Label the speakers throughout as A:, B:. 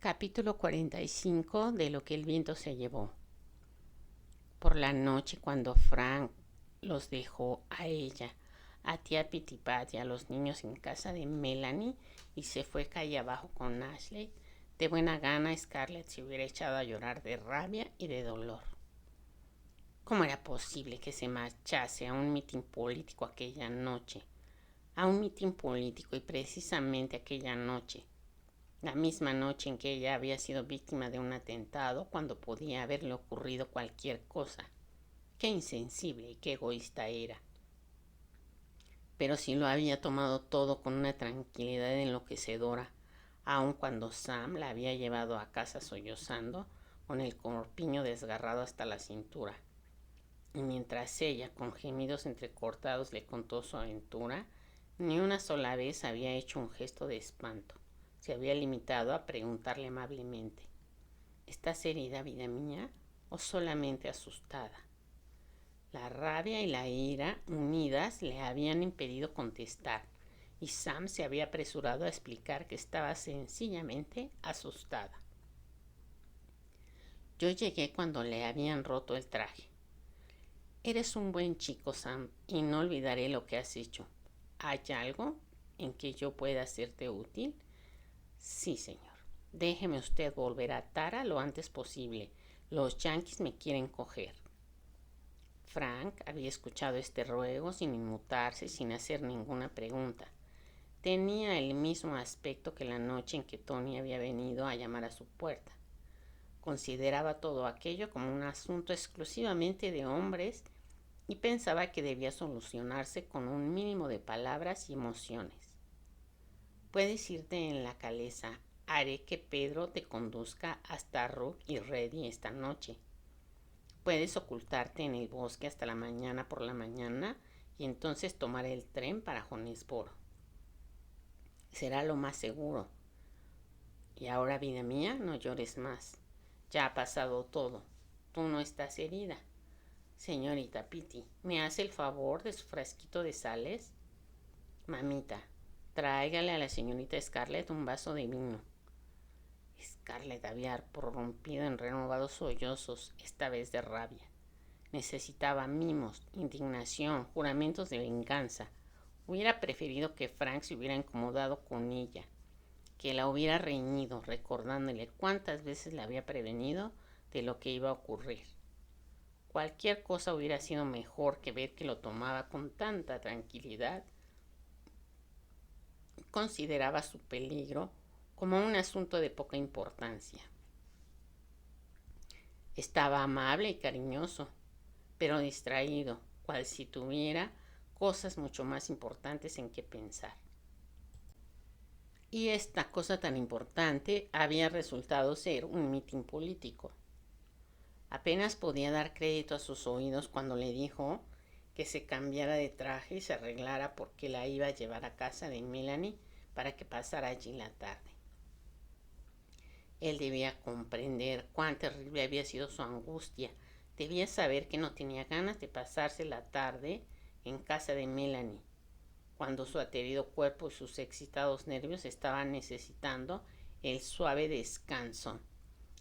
A: Capítulo 45 de Lo que el viento se llevó. Por la noche, cuando Frank los dejó a ella, a tía Pitipat y a los niños en casa de Melanie y se fue calle abajo con Ashley, de buena gana Scarlett se hubiera echado a llorar de rabia y de dolor. ¿Cómo era posible que se marchase a un mitin político aquella noche? A un mitin político y precisamente aquella noche. La misma noche en que ella había sido víctima de un atentado cuando podía haberle ocurrido cualquier cosa. Qué insensible y qué egoísta era. Pero si lo había tomado todo con una tranquilidad enloquecedora, aun cuando Sam la había llevado a casa sollozando, con el corpiño desgarrado hasta la cintura. Y mientras ella, con gemidos entrecortados, le contó su aventura, ni una sola vez había hecho un gesto de espanto. Se había limitado a preguntarle amablemente: ¿estás herida, vida mía, o solamente asustada? La rabia y la ira, unidas, le habían impedido contestar, y Sam se había apresurado a explicar que estaba sencillamente asustada. Yo llegué cuando le habían roto el traje. Eres un buen chico, Sam, y no olvidaré lo que has hecho. ¿Hay algo en que yo pueda serte útil? Sí, señor. Déjeme usted volver a Tara lo antes posible. Los yanquis me quieren coger. Frank había escuchado este ruego sin inmutarse, sin hacer ninguna pregunta. Tenía el mismo aspecto que la noche en que Tony había venido a llamar a su puerta. Consideraba todo aquello como un asunto exclusivamente de hombres y pensaba que debía solucionarse con un mínimo de palabras y emociones. Puedes irte en la calesa. Haré que Pedro te conduzca hasta Rook y Reddy esta noche. Puedes ocultarte en el bosque hasta la mañana por la mañana y entonces tomar el tren para Jonesboro. Será lo más seguro. Y ahora, vida mía, no llores más. Ya ha pasado todo. Tú no estás herida. Señorita Pitty, ¿me hace el favor de su frasquito de sales? Mamita, tráigale a la señorita Scarlett un vaso de vino. Scarlett había prorrumpido en renovados sollozos, esta vez de rabia. Necesitaba mimos, indignación, juramentos de venganza. Hubiera preferido que Frank se hubiera incomodado con ella, que la hubiera reñido, recordándole cuántas veces la había prevenido de lo que iba a ocurrir. Cualquier cosa hubiera sido mejor que ver que lo tomaba con tanta tranquilidad. Consideraba su peligro como un asunto de poca importancia. Estaba amable y cariñoso, pero distraído, cual si tuviera cosas mucho más importantes en que pensar. Y esta cosa tan importante había resultado ser un mitin político. Apenas podía dar crédito a sus oídos cuando le dijo que se cambiara de traje y se arreglara porque la iba a llevar a casa de Melanie para que pasara allí la tarde. Él debía comprender cuán terrible había sido su angustia. Debía saber que no tenía ganas de pasarse la tarde en casa de Melanie, cuando su aterido cuerpo y sus excitados nervios estaban necesitando el suave descanso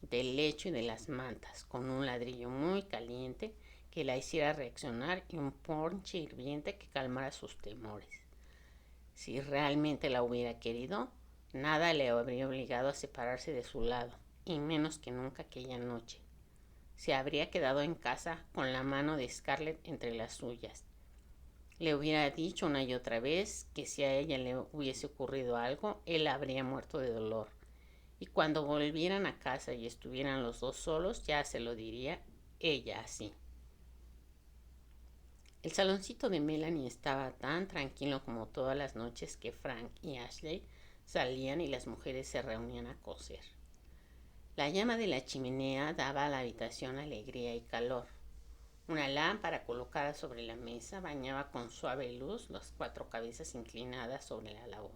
A: del lecho y de las mantas, con un ladrillo muy caliente que la hiciera reaccionar y un ponche hirviente que calmara sus temores. Si realmente la hubiera querido, nada le habría obligado a separarse de su lado, y menos que nunca aquella noche. Se habría quedado en casa con la mano de Scarlett entre las suyas. Le hubiera dicho una y otra vez que si a ella le hubiese ocurrido algo, él habría muerto de dolor. Y cuando volvieran a casa y estuvieran los dos solos, ya se lo diría ella así. El saloncito de Melanie estaba tan tranquilo como todas las noches que Frank y Ashley salían y las mujeres se reunían a coser. La llama de la chimenea daba a la habitación alegría y calor. Una lámpara colocada sobre la mesa bañaba con suave luz las 4 cabezas inclinadas sobre la labor.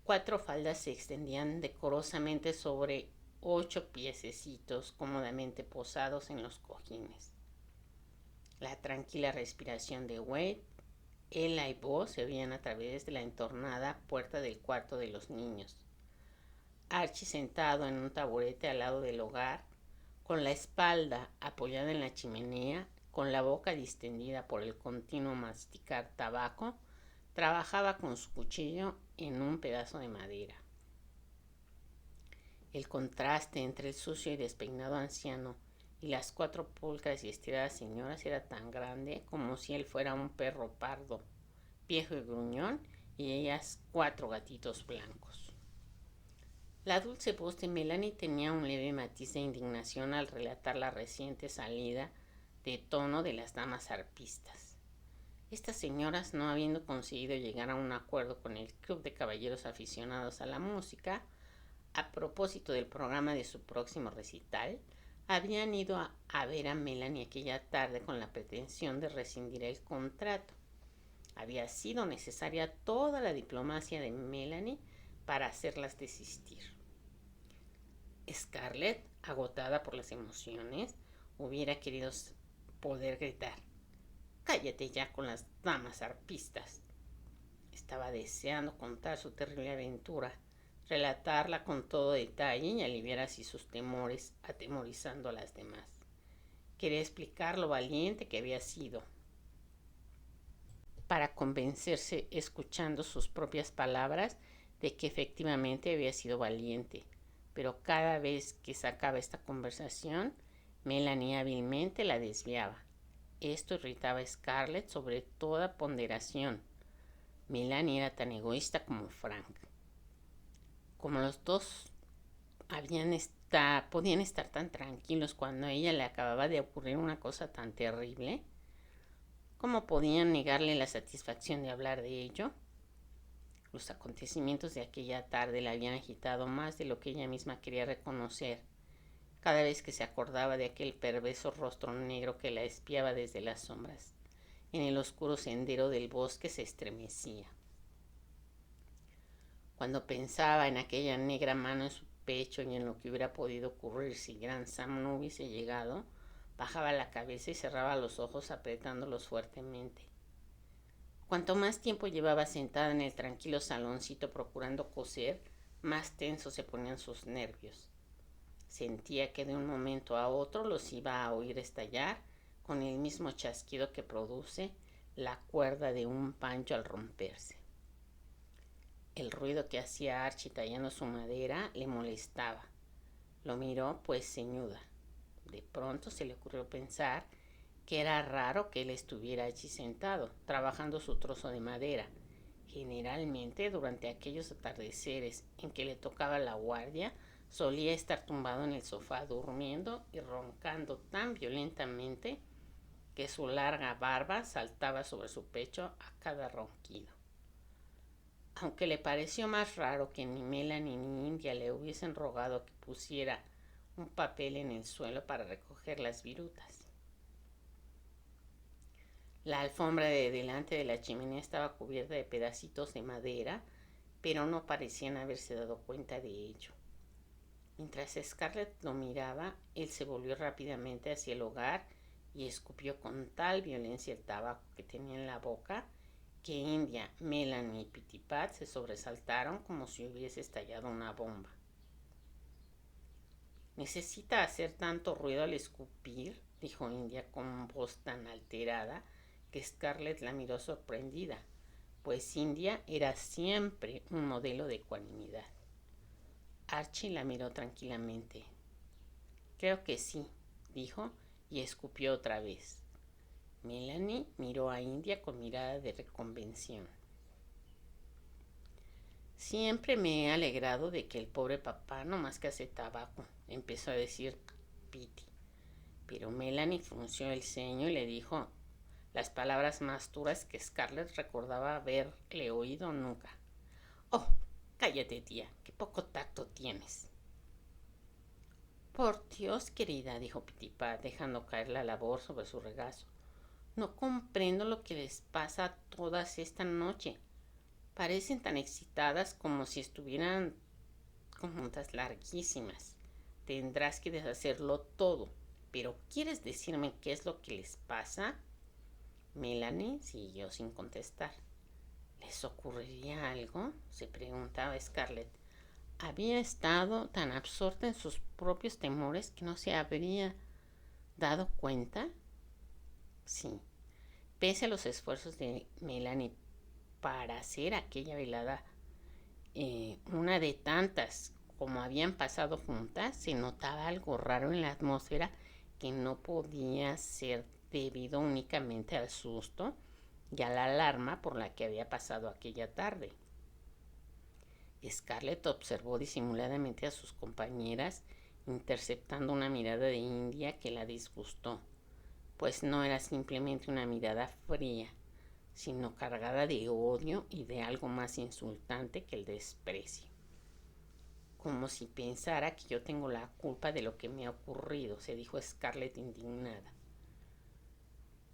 A: 4 faldas se extendían decorosamente sobre 8 piececitos cómodamente posados en los cojines. La tranquila respiración de Wade, Ella y Bo se oían a través de la entornada puerta del cuarto de los niños. Archie sentado en un taburete al lado del hogar, con la espalda apoyada en la chimenea, con la boca distendida por el continuo masticar tabaco, trabajaba con su cuchillo en un pedazo de madera. El contraste entre el sucio y despeinado anciano y las 4 pulcras y estiradas señoras era tan grande como si él fuera un perro pardo, viejo y gruñón, y ellas 4 gatitos blancos. La dulce voz de Melanie tenía un leve matiz de indignación al relatar la reciente salida de tono de las damas arpistas. Estas señoras, no habiendo conseguido llegar a un acuerdo con el club de caballeros aficionados a la música, a propósito del programa de su próximo recital, habían ido a ver a Melanie aquella tarde con la pretensión de rescindir el contrato. Había sido necesaria toda la diplomacia de Melanie para hacerlas desistir. Scarlett, agotada por las emociones, hubiera querido poder gritar: «¡Cállate ya con las damas arpistas!». Estaba deseando contar su terrible aventura, relatarla con todo detalle y aliviar así sus temores, atemorizando a las demás. Quería explicar lo valiente que había sido, para convencerse, escuchando sus propias palabras, de que efectivamente había sido valiente. Pero cada vez que sacaba esta conversación, Melanie hábilmente la desviaba. Esto irritaba a Scarlett sobre toda ponderación. Melanie era tan egoísta como Frank. Como los dos podían estar tan tranquilos cuando a ella le acababa de ocurrir una cosa tan terrible, ¿cómo podían negarle la satisfacción de hablar de ello? Los acontecimientos de aquella tarde la habían agitado más de lo que ella misma quería reconocer. Cada vez que se acordaba de aquel perverso rostro negro que la espiaba desde las sombras, en el oscuro sendero del bosque, se estremecía. Cuando pensaba en aquella negra mano en su pecho y en lo que hubiera podido ocurrir si Gran Sam no hubiese llegado, bajaba la cabeza y cerraba los ojos apretándolos fuertemente. Cuanto más tiempo llevaba sentada en el tranquilo saloncito procurando coser, más tensos se ponían sus nervios. Sentía que de un momento a otro los iba a oír estallar con el mismo chasquido que produce la cuerda de un banjo al romperse. El ruido que hacía Archie tallando su madera le molestaba. Lo miró pues ceñuda. De pronto se le ocurrió pensar que era raro que él estuviera allí sentado, trabajando su trozo de madera. Generalmente, durante aquellos atardeceres en que le tocaba la guardia, solía estar tumbado en el sofá durmiendo y roncando tan violentamente que su larga barba saltaba sobre su pecho a cada ronquido. Aunque le pareció más raro que ni Melanie ni India le hubiesen rogado que pusiera un papel en el suelo para recoger las virutas. La alfombra de delante de la chimenea estaba cubierta de pedacitos de madera, pero no parecían haberse dado cuenta de ello. Mientras Scarlett lo miraba, él se volvió rápidamente hacia el hogar y escupió con tal violencia el tabaco que tenía en la boca que India, Melanie y Pitipat se sobresaltaron como si hubiese estallado una bomba. «¿Necesita hacer tanto ruido al escupir?», dijo India con voz tan alterada que Scarlett la miró sorprendida, pues India era siempre un modelo de ecuanimidad. Archie la miró tranquilamente. «Creo que sí», dijo, y escupió otra vez. Melanie miró a India con mirada de reconvención. «Siempre me he alegrado de que el pobre papá no más que hace tabaco», empezó a decir Pitty. Pero Melanie frunció el ceño y le dijo las palabras más duras que Scarlett recordaba haberle oído nunca. «Oh, cállate, tía, qué poco tacto tienes». «Por Dios, querida», dijo Pitipat, dejando caer la labor sobre su regazo. «No comprendo lo que les pasa todas esta noche. Parecen tan excitadas como si estuvieran con juntas larguísimas. Tendrás que deshacerlo todo. Pero ¿quieres decirme qué es lo que les pasa?». Melanie siguió sin contestar. «¿Les ocurriría algo?», se preguntaba Scarlett. Había estado tan absorta en sus propios temores que no se habría dado cuenta. Sí, pese a los esfuerzos de Melanie para hacer aquella velada una de tantas como habían pasado juntas, se notaba algo raro en la atmósfera que no podía ser debido únicamente al susto y a la alarma por la que había pasado aquella tarde. Scarlett observó disimuladamente a sus compañeras, interceptando una mirada de India que la disgustó, pues no era simplemente una mirada fría, sino cargada de odio y de algo más insultante que el desprecio. Como si pensara que yo tengo la culpa de lo que me ha ocurrido, se dijo Scarlett indignada.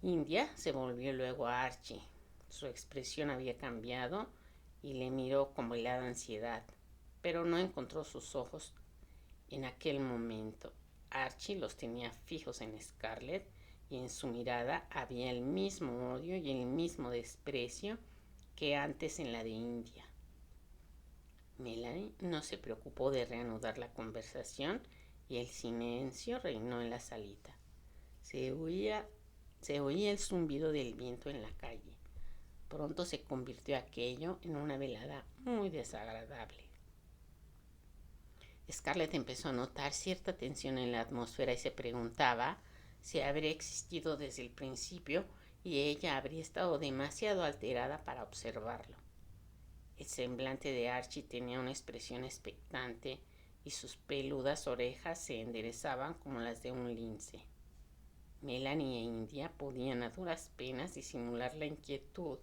A: India se volvió luego a Archie. Su expresión había cambiado y le miró con velada ansiedad, pero no encontró sus ojos en aquel momento. Archie los tenía fijos en Scarlett y en su mirada había el mismo odio y el mismo desprecio que antes en la de India. Melanie no se preocupó de reanudar la conversación y el silencio reinó en la salita. Se oía el zumbido del viento en la calle. Pronto se convirtió aquello en una velada muy desagradable. Scarlett empezó a notar cierta tensión en la atmósfera y se preguntaba si habría existido desde el principio y ella habría estado demasiado alterada para observarlo. El semblante de Archie tenía una expresión expectante y sus peludas orejas se enderezaban como las de un lince. Melanie e India podían a duras penas disimular la inquietud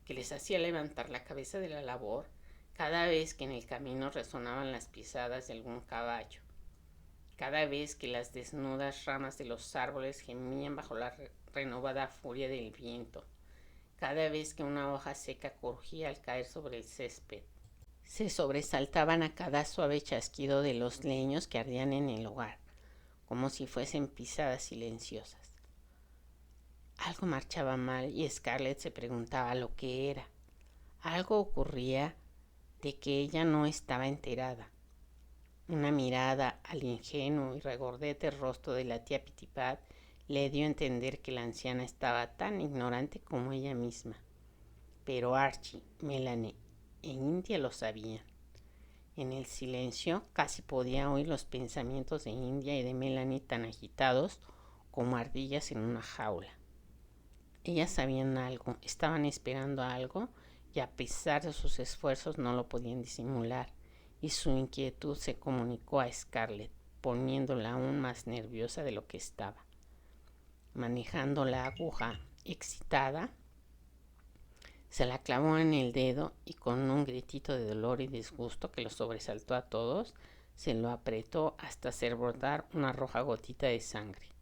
A: que les hacía levantar la cabeza de la labor cada vez que en el camino resonaban las pisadas de algún caballo, cada vez que las desnudas ramas de los árboles gemían bajo la renovada furia del viento, cada vez que una hoja seca crujía al caer sobre el césped. Se sobresaltaban a cada suave chasquido de los leños que ardían en el hogar, como si fuesen pisadas silenciosas. Algo marchaba mal y Scarlett se preguntaba lo que era. Algo ocurría de que ella no estaba enterada. Una mirada al ingenuo y regordete rostro de la tía Pitipat le dio a entender que la anciana estaba tan ignorante como ella misma. Pero Archie, Melanie e India lo sabían. En el silencio casi podía oír los pensamientos de India y de Melanie tan agitados como ardillas en una jaula. Ellas sabían algo, estaban esperando algo y a pesar de sus esfuerzos no lo podían disimular y su inquietud se comunicó a Scarlett, poniéndola aún más nerviosa de lo que estaba. Manejando la aguja, excitada, se la clavó en el dedo y con un gritito de dolor y disgusto que los sobresaltó a todos, se lo apretó hasta hacer brotar una roja gotita de sangre.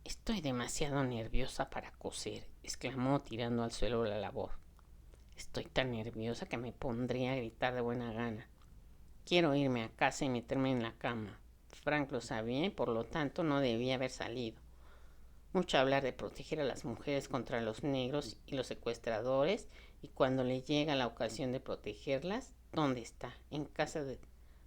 A: Estoy demasiado nerviosa para coser, exclamó tirando al suelo la labor. Estoy tan nerviosa que me pondría a gritar de buena gana. Quiero irme a casa y meterme en la cama. Frank lo sabía y por lo tanto no debía haber salido. Mucho hablar de proteger a las mujeres contra los negros y los secuestradores, y cuando le llega la ocasión de protegerlas, ¿dónde está? ¿En casa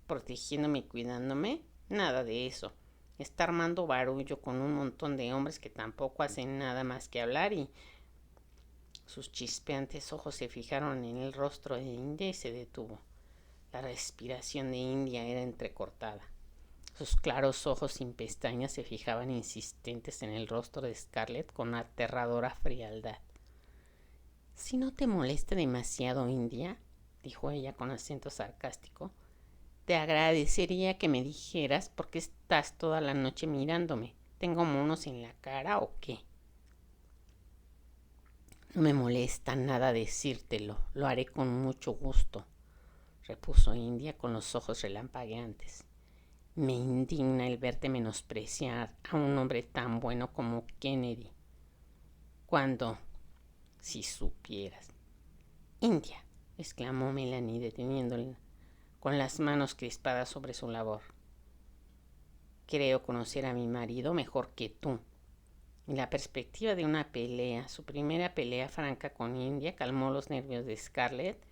A: protegiéndome y cuidándome? Nada de eso. Está armando barullo con un montón de hombres que tampoco hacen nada más que hablar y sus chispeantes ojos se fijaron en el rostro de India y se detuvo. La respiración de India era entrecortada. Sus claros ojos sin pestañas se fijaban insistentes en el rostro de Scarlett con aterradora frialdad. Si no te molesta demasiado, India, dijo ella con acento sarcástico, te agradecería que me dijeras por qué estás toda la noche mirándome. ¿Tengo monos en la cara o qué? No me molesta nada decírtelo, lo haré con mucho gusto, repuso India con los ojos relampagueantes. Me indigna el verte menospreciar a un hombre tan bueno como Kennedy. Cuando, si supieras. India, exclamó Melanie deteniéndola con las manos crispadas sobre su labor. Creo conocer a mi marido mejor que tú. Y la perspectiva de una pelea, su primera pelea franca con India, calmó los nervios de Scarlett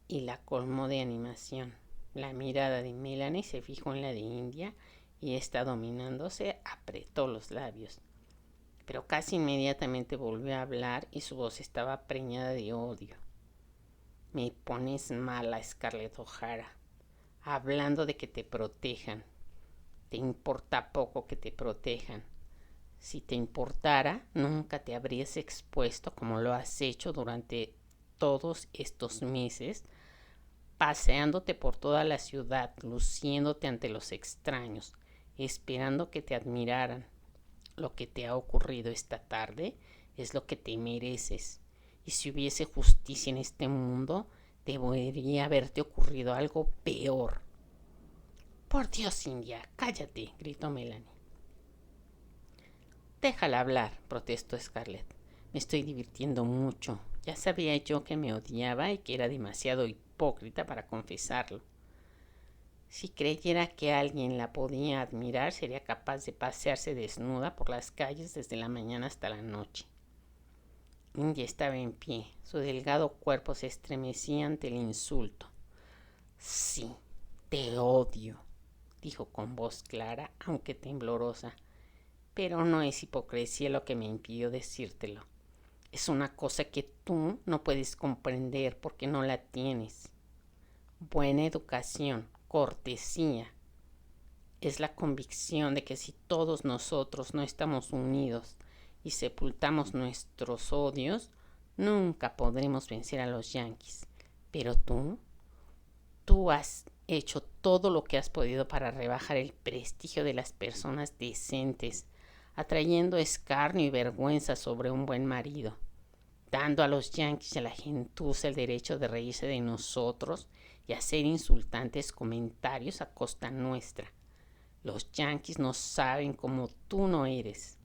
A: y la colmó de animación. La mirada de Melanie se fijó en la de India y esta, dominándose, apretó los labios. Pero casi inmediatamente volvió a hablar y su voz estaba preñada de odio. Me pones mala, Scarlett O'Hara, hablando de que te protejan. Te importa poco que te protejan. Si te importara, nunca te habrías expuesto como lo has hecho durante todos estos meses, paseándote por toda la ciudad, luciéndote ante los extraños, esperando que te admiraran. Lo que te ha ocurrido esta tarde es lo que te mereces. Y si hubiese justicia en este mundo, debería haberte ocurrido algo peor. Por Dios, India, cállate, gritó Melanie. Déjala hablar, protestó Scarlett. Me estoy divirtiendo mucho. Ya sabía yo que me odiaba y que era demasiado hipócrita para confesarlo. Si creyera que alguien la podía admirar, sería capaz de pasearse desnuda por las calles desde la mañana hasta la noche. India estaba en pie. Su delgado cuerpo se estremecía ante el insulto. Sí, te odio, dijo con voz clara, aunque temblorosa. Pero no es hipocresía lo que me impidió decírtelo. Es una cosa que tú no puedes comprender porque no la tienes. Buena educación, cortesía. Es la convicción de que si todos nosotros no estamos unidos y sepultamos nuestros odios, nunca podremos vencer a los yanquis. Pero tú has hecho todo lo que has podido para rebajar el prestigio de las personas decentes, atrayendo escarnio y vergüenza sobre un buen marido, dando a los yanquis y a la gentuza el derecho de reírse de nosotros y hacer insultantes comentarios a costa nuestra. Los yanquis no saben como tú no eres.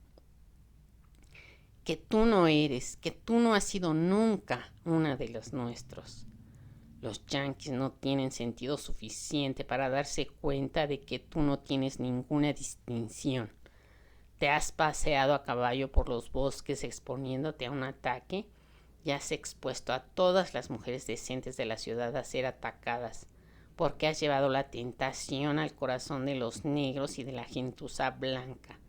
A: Que tú no has sido nunca una de los nuestros. Los yanquis no tienen sentido suficiente para darse cuenta de que tú no tienes ninguna distinción. Te has paseado a caballo por los bosques exponiéndote a un ataque y has expuesto a todas las mujeres decentes de la ciudad a ser atacadas, porque has llevado la tentación al corazón de los negros y de la gentuza blanca,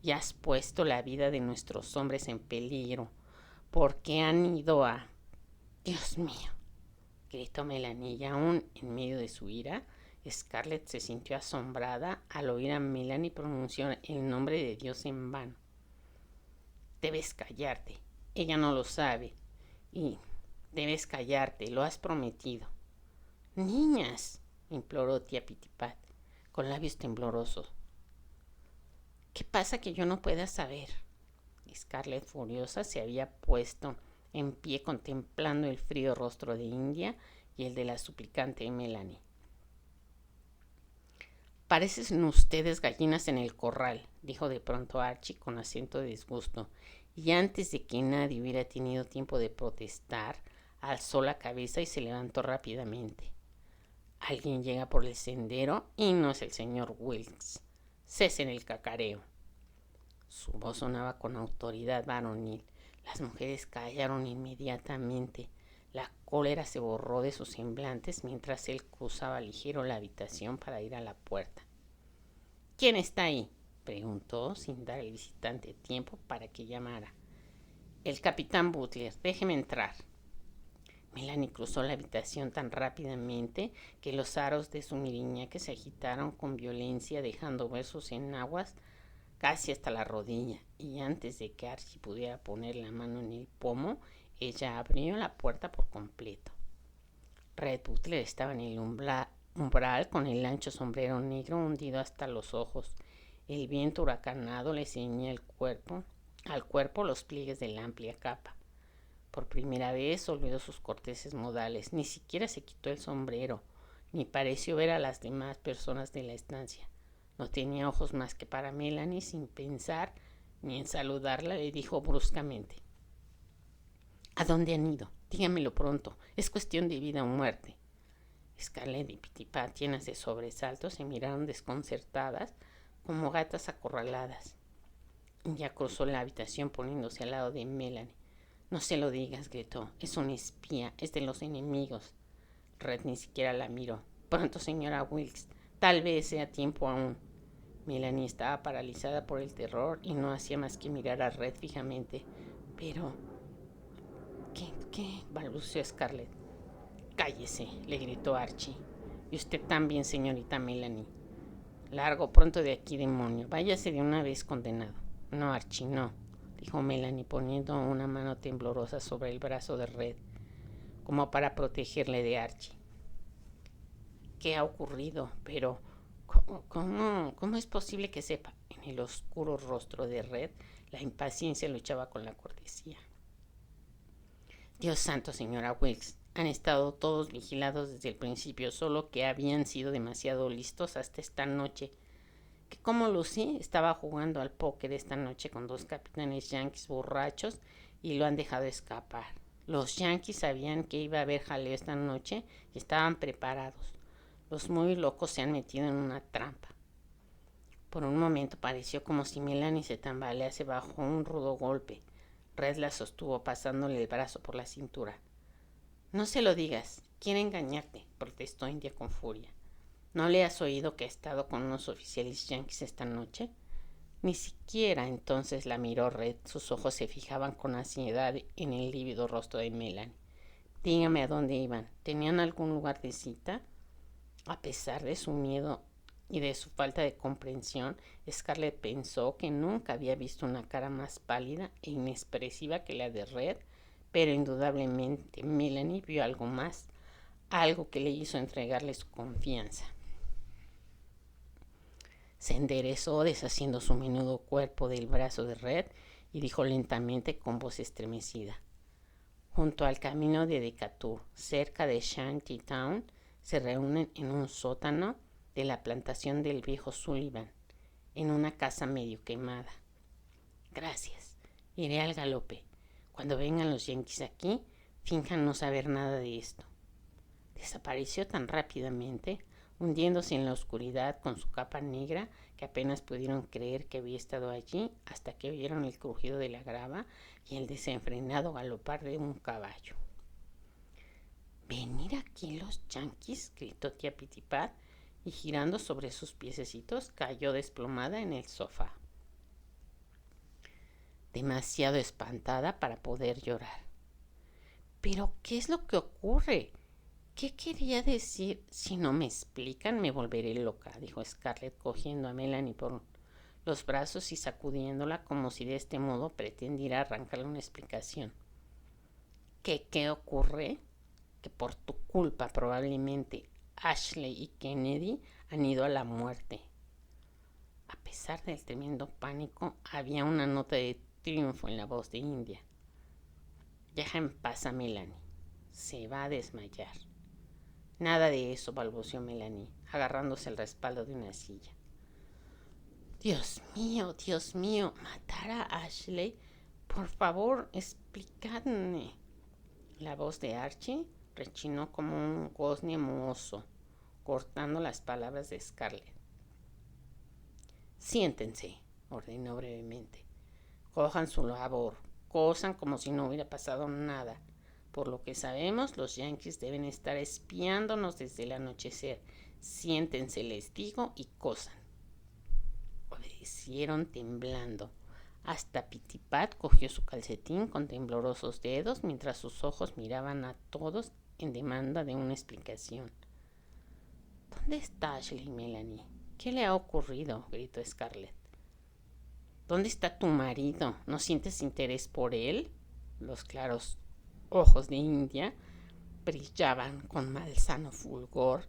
A: y has puesto la vida de nuestros hombres en peligro, porque han ido a... Dios mío, gritó Melanie, y aún en medio de su ira, Scarlett se sintió asombrada al oír a Melanie pronunciar el nombre de Dios en vano. Debes callarte, ella no lo sabe, y debes callarte, lo has prometido. Niñas, imploró tía Pitipat, con labios temblorosos. ¿Qué pasa que yo no pueda saber? Scarlett, furiosa, se había puesto en pie contemplando el frío rostro de India y el de la suplicante Melanie. Parecen ustedes gallinas en el corral, dijo de pronto Archie con acento de disgusto, y antes de que nadie hubiera tenido tiempo de protestar, alzó la cabeza y se levantó rápidamente. Alguien llega por el sendero y no es el señor Wilkes. Cesen el cacareo. Su voz sonaba con autoridad varonil. Las mujeres callaron inmediatamente. La cólera se borró de sus semblantes mientras él cruzaba ligero la habitación para ir a la puerta. ¿Quién está ahí?, preguntó sin dar al visitante tiempo para que llamara. El capitán Butler, déjeme entrar. Melanie cruzó la habitación tan rápidamente que los aros de su miriñaque se agitaron con violencia, dejando ver sus enaguas casi hasta la rodilla, y antes de que Archie pudiera poner la mano en el pomo, ella abrió la puerta por completo. Red Butler estaba en el umbral con el ancho sombrero negro hundido hasta los ojos. El viento huracanado le ceñía al cuerpo los pliegues de la amplia capa. Por primera vez olvidó sus corteses modales, ni siquiera se quitó el sombrero, ni pareció ver a las demás personas de la estancia. No tenía ojos más que para Melanie. Sin pensar ni en saludarla, le dijo bruscamente: ¿A dónde han ido? Dígamelo pronto. Es cuestión de vida o muerte. Scarlett y Pitipat, llenas de sobresaltos, se miraron desconcertadas como gatas acorraladas. Ya cruzó la habitación poniéndose al lado de Melanie. No se lo digas, gritó. Es un espía, es de los enemigos. Red ni siquiera la miró. pronto, señora Wilkes. Tal vez sea tiempo aún. Melanie estaba paralizada por el terror y no hacía más que mirar a Red fijamente. Pero... ¿Qué? Balbuceó Scarlett. Cállese, le gritó Archie. Y usted también, señorita Melanie. Largo pronto de aquí, demonio. Váyase de una vez, condenado. No, Archie, no, dijo Melanie poniendo una mano temblorosa sobre el brazo de Red, como para protegerle de Archie. ¿Qué ha ocurrido? Pero, ¿cómo es posible que sepa? En el oscuro rostro de Red, la impaciencia luchaba con la cortesía. Dios santo, señora Wilkes. Han estado todos vigilados desde el principio, solo que habían sido demasiado listos hasta esta noche. Que como Lucy estaba jugando al póker esta noche con 2 capitanes yanquis borrachos y lo han dejado escapar. Los yanquis sabían que iba a haber jaleo esta noche y estaban preparados. Los muy locos se han metido en una trampa. Por un momento pareció como si Melanie se tambalease bajo un rudo golpe. Red la sostuvo pasándole el brazo por la cintura. No se lo digas, quiere engañarte, protestó India con furia. ¿No le has oído que ha estado con unos oficiales yanquis esta noche? Ni siquiera entonces la miró Red. Sus ojos se fijaban con ansiedad en el lívido rostro de Melanie. Dígame a dónde iban. ¿Tenían algún lugar de cita? A pesar de su miedo y de su falta de comprensión, Scarlett pensó que nunca había visto una cara más pálida e inexpresiva que la de Red, pero indudablemente Melanie vio algo más, algo que le hizo entregarle su confianza. Se enderezó deshaciendo su menudo cuerpo del brazo de Red y dijo lentamente con voz estremecida. Junto al camino de Decatur, cerca de Shantytown, se reúnen en un sótano de la plantación del viejo Sullivan, en una casa medio quemada. Gracias. Iré al galope. Cuando vengan los yanquis aquí, finjan no saber nada de esto. Desapareció tan rápidamente, hundiéndose en la oscuridad con su capa negra, que apenas pudieron creer que había estado allí hasta que oyeron el crujido de la grava y el desenfrenado galopar de un caballo. ¿Venir aquí los yanquis?, gritó tía Pitipat, y girando sobre sus piececitos cayó desplomada en el sofá, demasiado espantada para poder llorar. ¿Pero qué es lo que ocurre? ¿Qué quería decir? Si no me explican, me volveré loca, dijo Scarlett cogiendo a Melanie por los brazos y sacudiéndola como si de este modo pretendiera arrancarle una explicación. ¿Qué ocurre? Que por tu culpa probablemente Ashley y Kennedy han ido a la muerte. A pesar del tremendo pánico, había una nota de triunfo en la voz de India. Deja en paz a Melanie. Se va a desmayar. Nada de eso, balbuceó Melanie, agarrándose al respaldo de una silla. Dios mío, ¿matar a Ashley? Por favor, explicadme. La voz de Archie rechinó como un gozne mohoso, cortando las palabras de Scarlett. Siéntense, ordenó brevemente. Cojan su labor, cosan como si no hubiera pasado nada. Por lo que sabemos, los yanquis deben estar espiándonos desde el anochecer. Siéntense, les digo, y cosan. Obedecieron temblando. Hasta Pitipat cogió su calcetín con temblorosos dedos mientras sus ojos miraban a todos en demanda de una explicación. ¿Dónde está Ashley, Melanie? ¿Qué le ha ocurrido?, gritó Scarlett. ¿Dónde está tu marido? ¿No sientes interés por él? Los claros ojos de India brillaban con malsano fulgor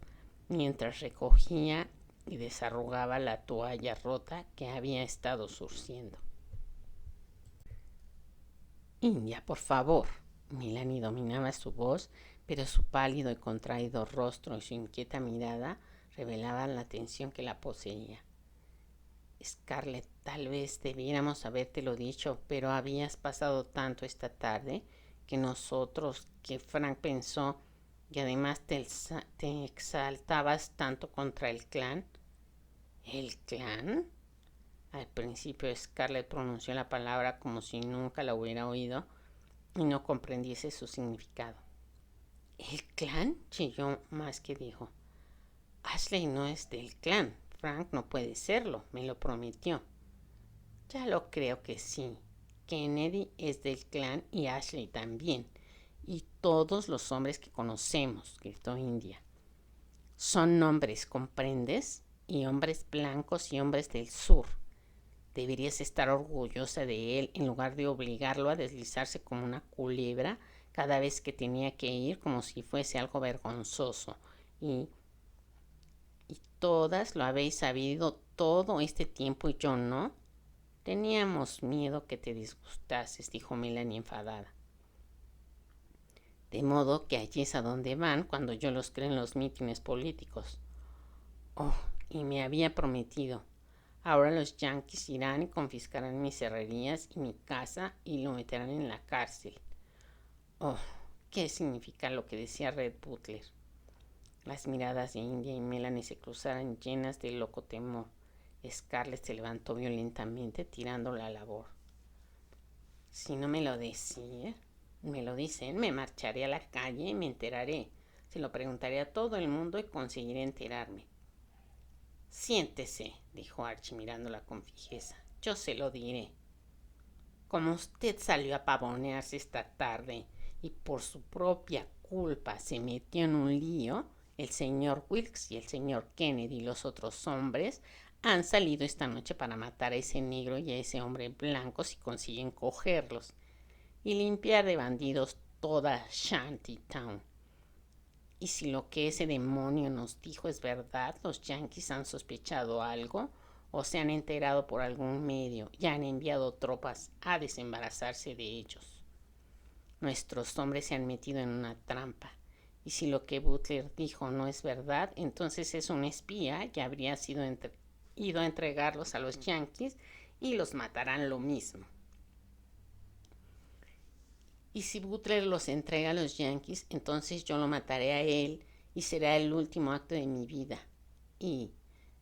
A: mientras recogía y desarrugaba la toalla rota que había estado surciendo. India, por favor. Melanie dominaba su voz, pero su pálido y contraído rostro y su inquieta mirada revelaban la tensión que la poseía. Scarlett, tal vez debiéramos habértelo dicho, pero habías pasado tanto esta tarde que Frank pensó, y además te exaltabas tanto contra el clan. ¿El clan? Al principio Scarlett pronunció la palabra como si nunca la hubiera oído y no comprendiese su significado. ¿El clan?, chilló más que dijo. Ashley no es del clan. Frank no puede serlo, me lo prometió. Ya lo creo que sí. Kennedy es del clan y Ashley también. Y todos los hombres que conocemos, gritó India. Son hombres, ¿comprendes? Y hombres blancos y hombres del sur. Deberías estar orgullosa de él en lugar de obligarlo a deslizarse como una culebra cada vez que tenía que ir como si fuese algo vergonzoso. Y todas lo habéis sabido todo este tiempo y yo no. Teníamos miedo que te disgustases, dijo Melanie enfadada. De modo que allí es a donde van cuando yo los creo en los mítines políticos. Oh, y me había prometido. Ahora los yanquis irán y confiscarán mis herrerías y mi casa y lo meterán en la cárcel. Oh, ¿qué significa lo que decía Red Butler? Las miradas de India y Melanie se cruzaron llenas de loco temor. Scarlett se levantó violentamente, tirándola a la labor. Si no me lo dicen, me marcharé a la calle y me enteraré. Se lo preguntaré a todo el mundo y conseguiré enterarme. Siéntese, dijo Archie mirándola con fijeza. Yo se lo diré. Como usted salió a pavonearse esta tarde y por su propia culpa se metió en un lío, el señor Wilkes y el señor Kennedy y los otros hombres han salido esta noche para matar a ese negro y a ese hombre blanco si consiguen cogerlos y limpiar de bandidos toda Shantytown. Y si lo que ese demonio nos dijo es verdad, los yanquis han sospechado algo o se han enterado por algún medio y han enviado tropas a desembarazarse de ellos. Nuestros hombres se han metido en una trampa. Y si lo que Butler dijo no es verdad, entonces es un espía que habría ido a entregarlos a los yanquis y los matarán lo mismo. Y si Butler los entrega a los yanquis, entonces yo lo mataré a él y será el último acto de mi vida. Y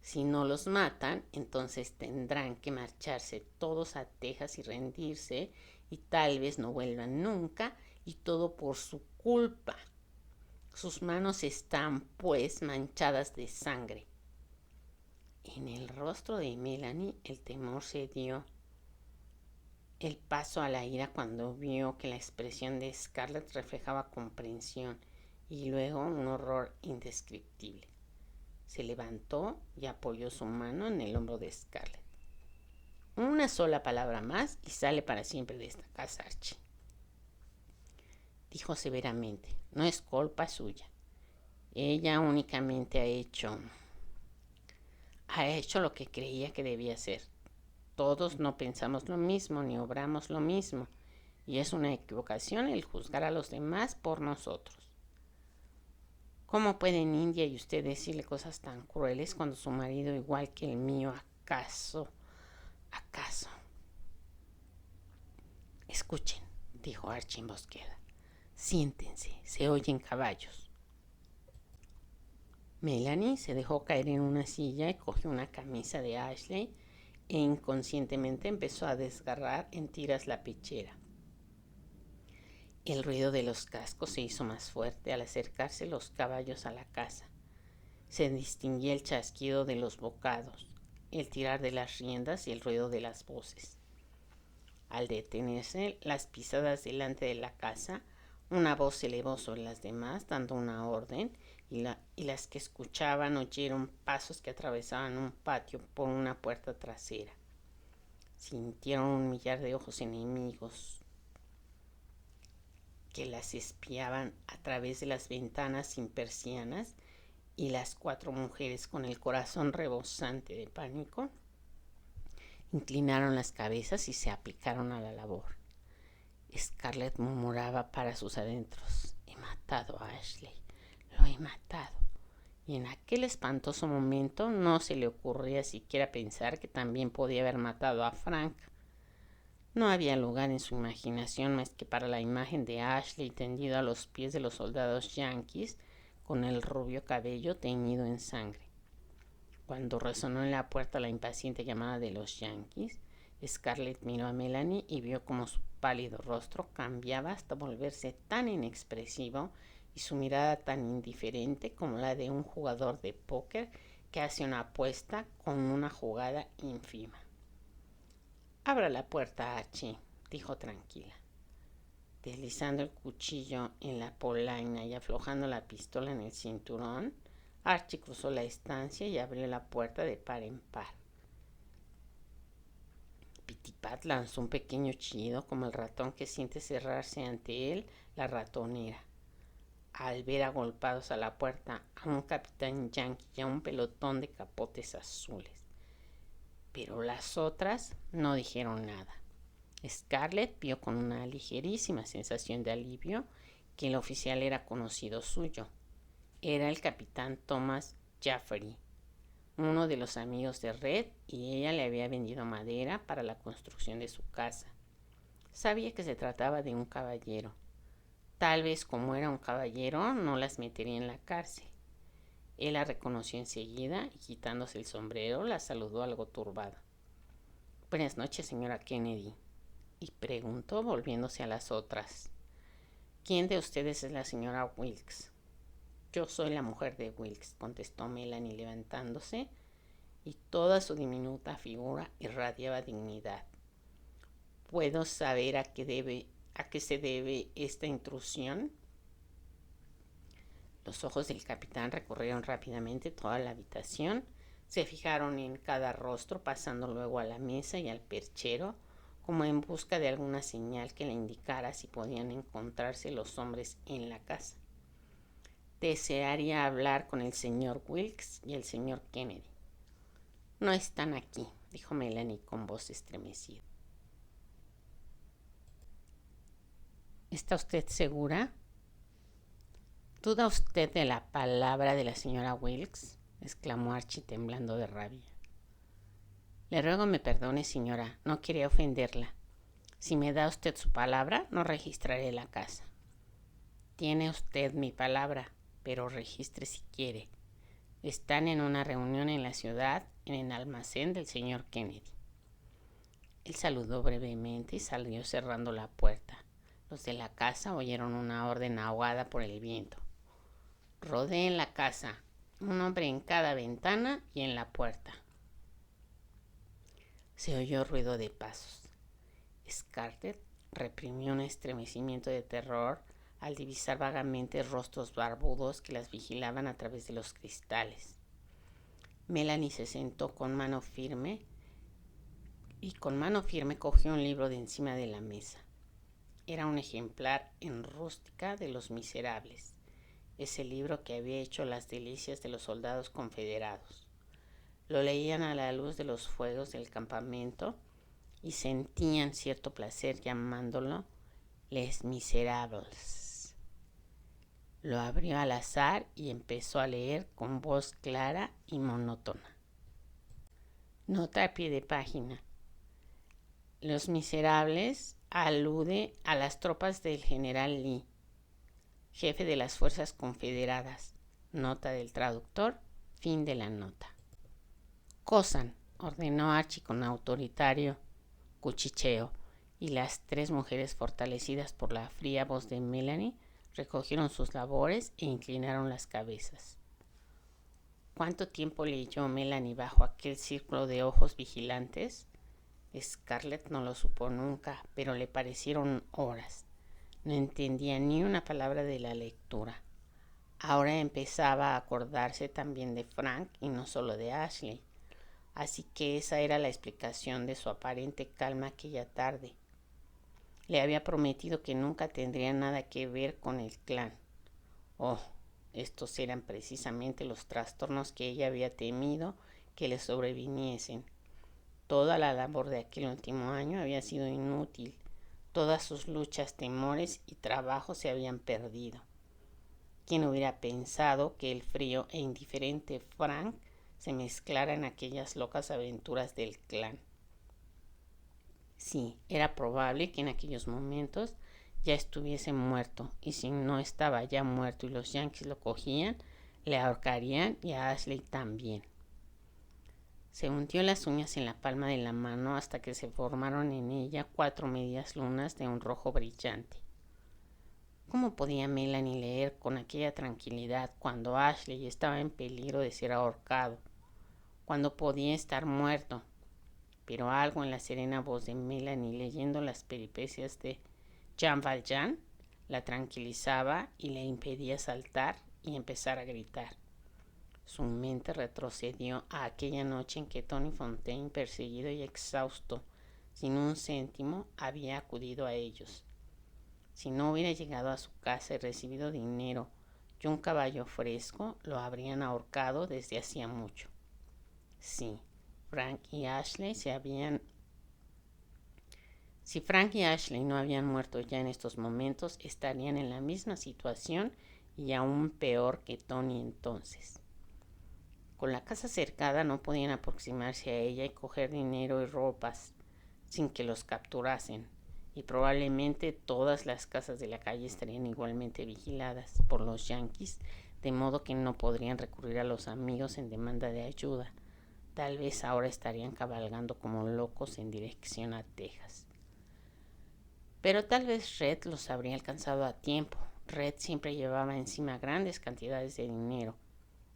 A: si no los matan, entonces tendrán que marcharse todos a Texas y rendirse y tal vez no vuelvan nunca y todo por su culpa. Sus manos están, pues, manchadas de sangre. En el rostro de Melanie el temor se dio el paso a la ira cuando vio que la expresión de Scarlett reflejaba comprensión y luego un horror indescriptible. Se levantó y apoyó su mano en el hombro de Scarlett. Una sola palabra más y sale para siempre de esta casa, Archie, dijo severamente. No es culpa suya. Ella únicamente ha hecho lo que creía que debía hacer. Todos no pensamos lo mismo ni obramos lo mismo, y es una equivocación el juzgar a los demás por nosotros. ¿Cómo pueden India y usted decirle cosas tan crueles cuando su marido, igual que el mío, acaso? Escuchen, dijo Archie en voz queda. Siéntense, se oyen caballos. Melanie se dejó caer en una silla y cogió una camisa de Ashley e inconscientemente empezó a desgarrar en tiras la pechera. El ruido de los cascos se hizo más fuerte al acercarse los caballos a la casa. Se distinguía el chasquido de los bocados, el tirar de las riendas y el ruido de las voces. Al detenerse las pisadas delante de la casa, una voz se elevó sobre las demás dando una orden y las que escuchaban oyeron pasos que atravesaban un patio por una puerta trasera. Sintieron un millar de ojos enemigos que las espiaban a través de las ventanas sin persianas y las 4 mujeres con el corazón rebosante de pánico inclinaron las cabezas y se aplicaron a la labor. Scarlett murmuraba para sus adentros: he matado a Ashley, lo he matado. Y en aquel espantoso momento no se le ocurría siquiera pensar que también podía haber matado a Frank. No había lugar en su imaginación más que para la imagen de Ashley tendido a los pies de los soldados yanquis con el rubio cabello teñido en sangre. Cuando resonó en la puerta la impaciente llamada de los yanquis, Scarlett miró a Melanie y vio como su pálido rostro cambiaba hasta volverse tan inexpresivo y su mirada tan indiferente como la de un jugador de póker que hace una apuesta con una jugada ínfima. «Abra la puerta, Archie», dijo tranquila. Deslizando el cuchillo en la polaina y aflojando la pistola en el cinturón, Archie cruzó la estancia y abrió la puerta de par en par. Pitipat lanzó un pequeño chillido como el ratón que siente cerrarse ante él la ratonera al ver agolpados a la puerta a un capitán yanqui y a un pelotón de capotes azules. Pero las otras no dijeron nada. Scarlett vio con una ligerísima sensación de alivio que el oficial era conocido suyo. Era el capitán Thomas Jaffery, uno de los amigos de Red, y ella le había vendido madera para la construcción de su casa. Sabía que se trataba de un caballero. Tal vez como era un caballero no las metería en la cárcel. Él la reconoció enseguida y quitándose el sombrero la saludó algo turbado. «Buenas noches, señora Kennedy», y preguntó volviéndose a las otras. «¿Quién de ustedes es la señora Wilkes?» «Yo soy la mujer de Wilkes», contestó Melanie levantándose, y toda su diminuta figura irradiaba dignidad. «¿Puedo saber a qué se debe esta intrusión?» Los ojos del capitán recorrieron rápidamente toda la habitación, se fijaron en cada rostro, pasando luego a la mesa y al perchero, como en busca de alguna señal que le indicara si podían encontrarse los hombres en la casa. «Desearía hablar con el señor Wilkes y el señor Kennedy». «No están aquí», dijo Melanie con voz estremecida. «¿Está usted segura?» «¿Duda usted de la palabra de la señora Wilkes?», exclamó Archie temblando de rabia. «Le ruego me perdone, señora, no quería ofenderla. Si me da usted su palabra, no registraré la casa». «Tiene usted mi palabra, pero registre si quiere. Están en una reunión en la ciudad, en el almacén del señor Kennedy». Él saludó brevemente y salió cerrando la puerta. Los de la casa oyeron una orden ahogada por el viento. «Rodeen la casa, un hombre en cada ventana y en la puerta». Se oyó ruido de pasos. Scarlett reprimió un estremecimiento de terror al divisar vagamente rostros barbudos que las vigilaban a través de los cristales. Melanie se sentó con mano firme cogió un libro de encima de la mesa. Era un ejemplar en rústica de Los Miserables, ese libro que había hecho las delicias de los soldados confederados. Lo leían a la luz de los fuegos del campamento y sentían cierto placer llamándolo Les Miserables. Lo abrió al azar y empezó a leer con voz clara y monótona. Nota a pie de página. Los Miserables alude a las tropas del general Lee, jefe de las fuerzas confederadas. Nota del traductor, fin de la nota. «Cosan», ordenó Archie con autoritario cuchicheo, y las tres mujeres, fortalecidas por la fría voz de Melanie, recogieron sus labores e inclinaron las cabezas. ¿Cuánto tiempo leyó Melanie bajo aquel círculo de ojos vigilantes? Scarlett no lo supo nunca, pero le parecieron horas. No entendía ni una palabra de la lectura. Ahora empezaba a acordarse también de Frank y no solo de Ashley. Así que esa era la explicación de su aparente calma aquella tarde. Le había prometido que nunca tendría nada que ver con el clan. Oh, estos eran precisamente los trastornos que ella había temido que le sobreviniesen. Toda la labor de aquel último año había sido inútil. Todas sus luchas, temores y trabajos se habían perdido. ¿Quién hubiera pensado que el frío e indiferente Frank se mezclara en aquellas locas aventuras del clan? Sí, era probable que en aquellos momentos ya estuviese muerto, y si no estaba ya muerto y los yanquis lo cogían, le ahorcarían, y a Ashley también. Se hundió las uñas en la palma de la mano hasta que se formaron en ella 4 medias lunas de un rojo brillante. ¿Cómo podía Melanie leer con aquella tranquilidad cuando Ashley estaba en peligro de ser ahorcado, cuando podía estar muerto? Pero algo en la serena voz de Melanie leyendo las peripecias de Jean Valjean la tranquilizaba y le impedía saltar y empezar a gritar. Su mente retrocedió a aquella noche en que Tony Fontaine, perseguido y exhausto, sin un céntimo, había acudido a ellos. Si no hubiera llegado a su casa y recibido dinero y un caballo fresco, lo habrían ahorcado desde hacía mucho. Sí, Si Frank y Ashley no habían muerto ya en estos momentos, estarían en la misma situación y aún peor que Tony entonces. Con la casa cercada no podían aproximarse a ella y coger dinero y ropas sin que los capturasen, y probablemente todas las casas de la calle estarían igualmente vigiladas por los yanquis, de modo que no podrían recurrir a los amigos en demanda de ayuda. Tal vez ahora estarían cabalgando como locos en dirección a Texas. Pero tal vez Red los habría alcanzado a tiempo. Red siempre llevaba encima grandes cantidades de dinero.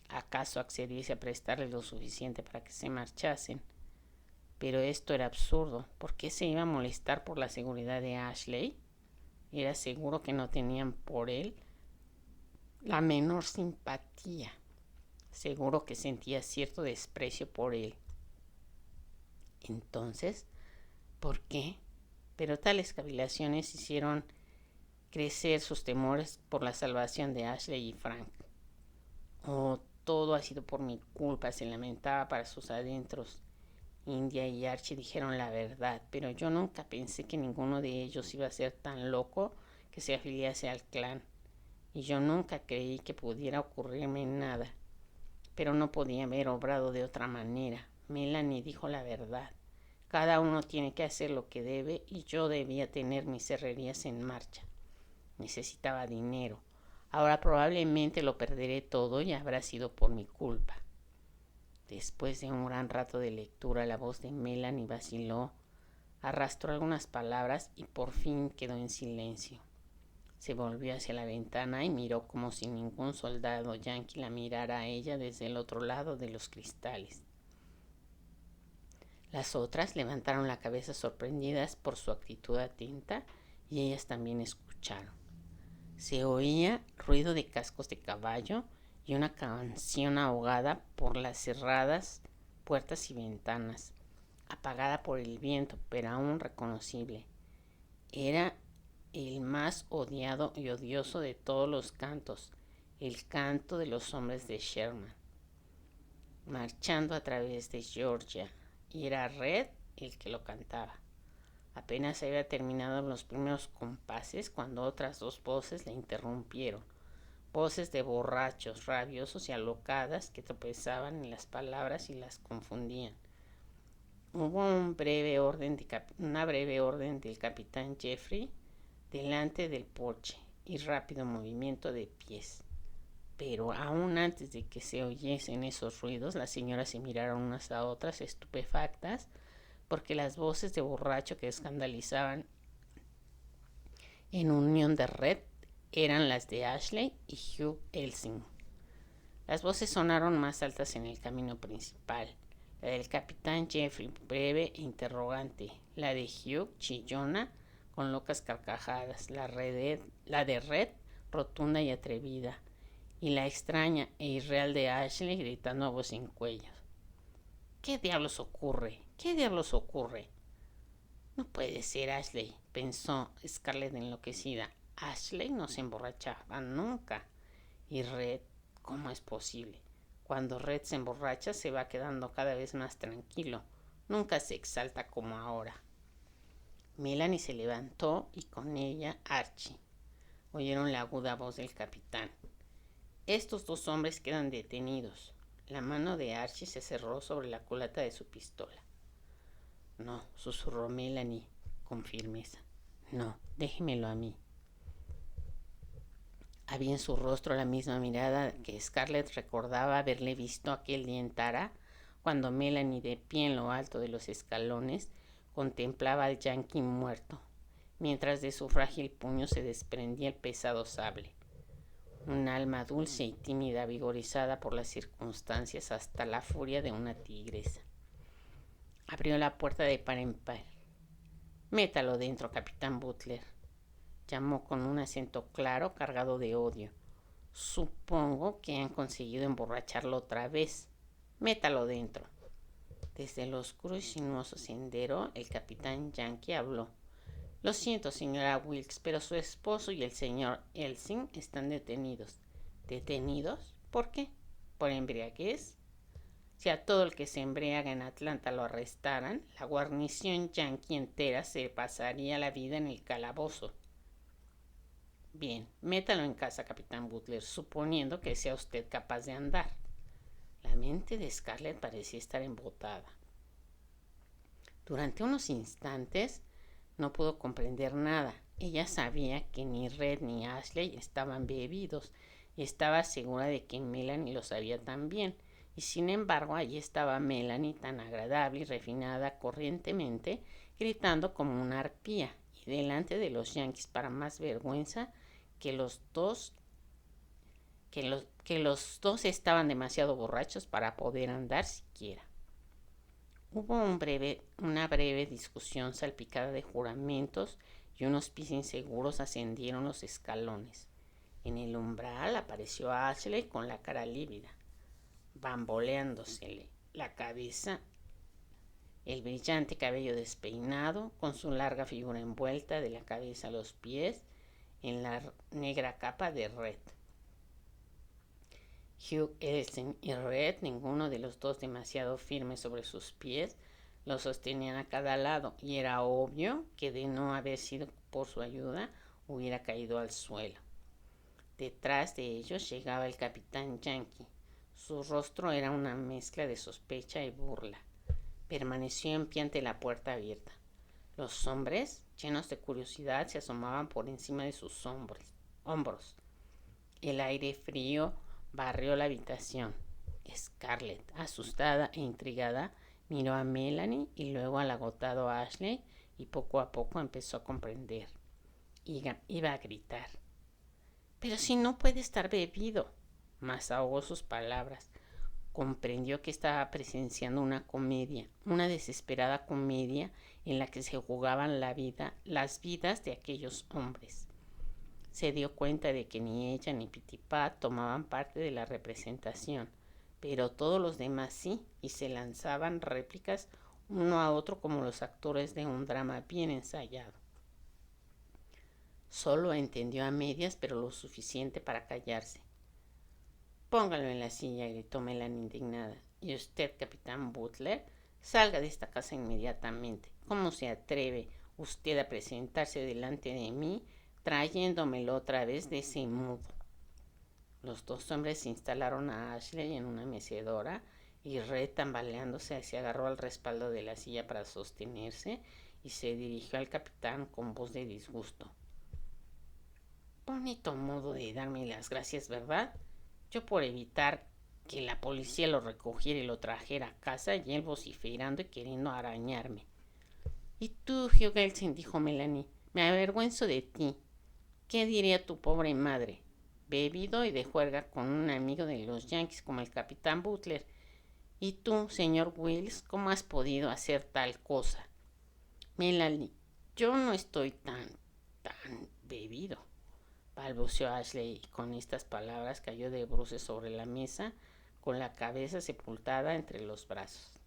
A: ¿Acaso accediese a prestarle lo suficiente para que se marchasen? Pero esto era absurdo. ¿Por qué se iba a molestar por la seguridad de Ashley? Era seguro que no tenían por él la menor simpatía. Seguro que sentía cierto desprecio por él. Entonces, ¿por qué? Pero tales cavilaciones hicieron crecer sus temores por la salvación de Ashley y Frank. Oh, todo ha sido por mi culpa, se lamentaba para sus adentros. India y Archie dijeron la verdad, pero yo nunca pensé que ninguno de ellos iba a ser tan loco que se afiliase al clan. Y yo nunca creí que pudiera ocurrirme nada. Pero no podía haber obrado de otra manera. Melanie dijo la verdad. Cada uno tiene que hacer lo que debe y yo debía tener mis herrerías en marcha. Necesitaba dinero. Ahora probablemente lo perderé todo y habrá sido por mi culpa. Después de un gran rato de lectura, la voz de Melanie vaciló, arrastró algunas palabras y por fin quedó en silencio. Se volvió hacia la ventana y miró como si ningún soldado yanqui la mirara a ella desde el otro lado de los cristales. Las otras levantaron la cabeza sorprendidas por su actitud atenta y ellas también escucharon. Se oía ruido de cascos de caballo y una canción ahogada por las cerradas puertas y ventanas, apagada por el viento, pero aún reconocible. Era el más odiado y odioso de todos los cantos, el canto de los hombres de Sherman, marchando a través de Georgia, y era Red el que lo cantaba. Apenas había terminado los primeros compases cuando otras dos voces le interrumpieron. Voces de borrachos, rabiosos y alocadas que tropezaban en las palabras y las confundían. Hubo una breve orden del capitán Jeffrey delante del porche y rápido movimiento de pies. Pero aún antes de que se oyesen esos ruidos, las señoras se miraron unas a otras estupefactas porque las voces de borracho que escandalizaban en unión de Red eran las de Ashley y Hugh Elsing. Las voces sonaron más altas en el camino principal. La del capitán Jeffrey, breve e interrogante. La de Hugh, chillona, con locas carcajadas. La de Red, rotunda y atrevida. Y la extraña e irreal de Ashley gritando a voz en cuello. ¿Qué diablos ocurre? ¿Qué diablos ocurre? No puede ser, Ashley, pensó Scarlett enloquecida. Ashley no se emborrachaba nunca. Y Red, ¿cómo es posible? Cuando Red se emborracha se va quedando cada vez más tranquilo. Nunca se exalta como ahora. Melanie se levantó y con ella Archie. Oyeron la aguda voz del capitán. Estos dos hombres quedan detenidos. La mano de Archie se cerró sobre la culata de su pistola. No, susurró Melanie con firmeza. No, déjemelo a mí. Había en su rostro la misma mirada que Scarlett recordaba haberle visto aquel día en Tara, cuando Melanie, de pie en lo alto de los escalones, contemplaba al yanqui muerto. mientras de su frágil puño se desprendía el pesado sable. Un alma dulce y tímida, vigorizada por las circunstancias hasta la furia de una tigresa. Abrió la puerta de par en par. «Métalo dentro, capitán Butler», llamó con un acento claro, cargado de odio. «Supongo que han conseguido emborracharlo otra vez. Métalo dentro». Desde el oscuro y sinuoso sendero, el capitán Yankee habló. «Lo siento, señora Wilkes, pero su esposo y el señor Elsing están detenidos». «¿Detenidos? ¿Por qué? ¿Por embriaguez?» Si a todo el que se embriaga en Atlanta lo arrestaran, la guarnición yanqui entera se pasaría la vida en el calabozo. Bien, métalo en casa, capitán Butler, suponiendo que sea usted capaz de andar. La mente de Scarlett parecía estar embotada. Durante unos instantes no pudo comprender nada. Ella sabía que ni Red ni Ashley estaban bebidos y estaba segura de que Melanie lo sabía también. Y sin embargo, allí estaba Melanie tan agradable y refinada corrientemente, gritando como una arpía, y delante de los yanquis, para más vergüenza, que los dos estaban demasiado borrachos para poder andar siquiera. Hubo una breve discusión salpicada de juramentos y unos pies inseguros ascendieron los escalones. En el umbral apareció Ashley con la cara lívida, bamboleándosele la cabeza, el brillante cabello despeinado, con su larga figura envuelta de la cabeza a los pies en la negra capa de Red. Hugh Elsing y Red, ninguno de los dos demasiado firme sobre sus pies, lo sostenían a cada lado, y era obvio que de no haber sido por su ayuda hubiera caído al suelo. Detrás de ellos llegaba el capitán Yankee. Su rostro era una mezcla de sospecha y burla. Permaneció en pie ante la puerta abierta. Los hombres, llenos de curiosidad, se asomaban por encima de sus hombros. El aire frío barrió la habitación. Scarlett, asustada e intrigada, miró a Melanie y luego al agotado Ashley y poco a poco empezó a comprender. Iba a gritar. «Pero si no puede estar bebido», mas ahogó sus palabras. Comprendió que estaba presenciando una comedia, una desesperada comedia en la que se jugaban las vidas de aquellos hombres. Se dio cuenta de que ni ella ni Pitipat tomaban parte de la representación, pero todos los demás sí, y se lanzaban réplicas uno a otro como los actores de un drama bien ensayado. Solo entendió a medias, pero lo suficiente para callarse. «Póngalo en la silla», gritó Melanie indignada. «Y usted, capitán Butler, salga de esta casa inmediatamente. ¿Cómo se atreve usted a presentarse delante de mí trayéndomelo otra vez de ese modo?» Los dos hombres instalaron a Ashley en una mecedora y Red, tambaleándose, se agarró al respaldo de la silla para sostenerse y se dirigió al capitán con voz de disgusto. «Bonito modo de darme las gracias, ¿verdad? Yo por evitar que la policía lo recogiera y lo trajera a casa, y él vociferando y queriendo arañarme». «Y tú, Hugh Elsing», dijo Melanie, «me avergüenzo de ti. ¿Qué diría tu pobre madre? Bebido y de juerga con un amigo de los yanquis como el capitán Butler. Y tú, señor Wills, ¿cómo has podido hacer tal cosa?» «Melanie, yo no estoy tan bebido», balbuceó Ashley, y con estas palabras cayó de bruces sobre la mesa con la cabeza sepultada entre los brazos.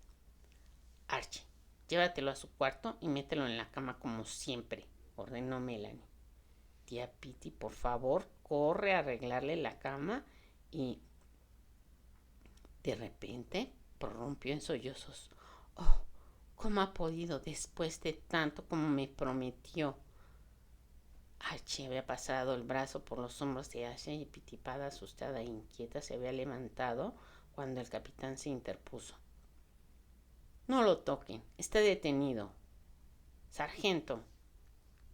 A: «Archie, llévatelo a su cuarto y mételo en la cama como siempre», ordenó Melanie. «Tía Pitty, por favor, corre a arreglarle la cama». Y de repente prorrumpió en sollozos. «Oh, ¿cómo ha podido, después de tanto como me prometió?» Archie había pasado el brazo por los hombros de Ashley y Pitipat, asustada e inquieta, se había levantado cuando el capitán se interpuso. «No lo toquen, está detenido. Sargento».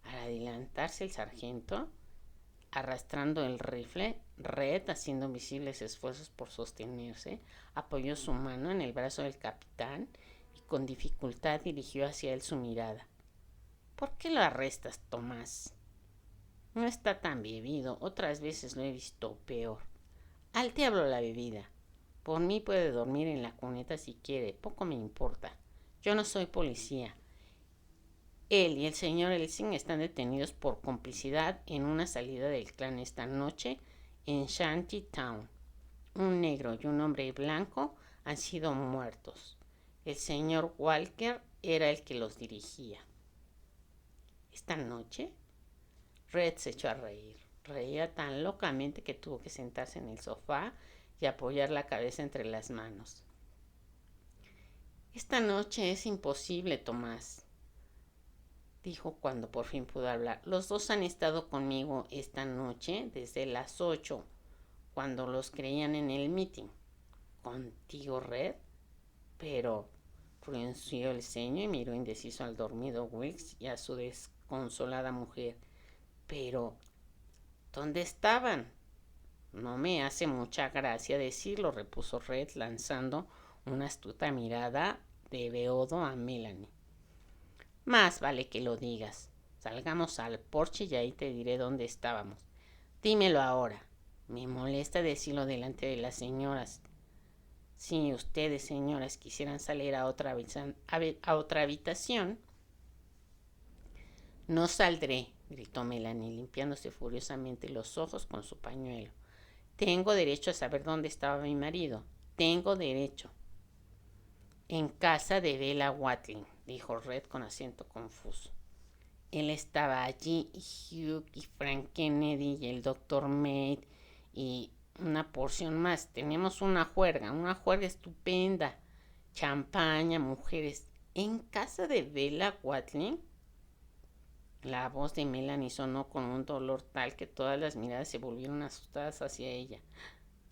A: Al adelantarse el sargento, arrastrando el rifle, Red, haciendo visibles esfuerzos por sostenerse, apoyó su mano en el brazo del capitán y con dificultad dirigió hacia él su mirada. ¿Por qué lo arrestas, Tomás? No está tan bebido, otras veces lo he visto peor. Al diablo la bebida. Por mí puede dormir en la cuneta si quiere, poco me importa. Yo no soy policía. Él y el señor Elsing están detenidos por complicidad en una salida del clan esta noche en Shantytown. Un negro y un hombre blanco han sido muertos. El señor Walker era el que los dirigía. ¿Esta noche? Red se echó a reír. Reía tan locamente que tuvo que sentarse en el sofá y apoyar la cabeza entre las manos. Esta noche es imposible, Tomás, dijo cuando por fin pudo hablar. Los dos han estado conmigo esta noche desde las 8, cuando los creían en el meeting. ¿Contigo, Red? Pero frunció el ceño y miró indeciso al dormido Wilkes y a su desconsolada mujer. Pero, ¿dónde estaban? No me hace mucha gracia decirlo, repuso Red, lanzando una astuta mirada de beodo a Melanie. Más vale que lo digas. Salgamos al porche y ahí te diré dónde estábamos. Dímelo ahora. Me molesta decirlo delante de las señoras. Si ustedes, señoras, quisieran salir a otra habitación. No saldré, gritó Melanie, limpiándose furiosamente los ojos con su pañuelo. Tengo derecho a saber dónde estaba mi marido. Tengo derecho. En casa de Bella Watling, dijo Red con acento confuso. Él estaba allí, y Hugh y Frank Kennedy y el Dr. Maid y una porción más. Tenemos una juerga estupenda. Champaña, mujeres. ¿En casa de Bella Watling? La voz de Melanie sonó con un dolor tal que todas las miradas se volvieron asustadas hacia ella.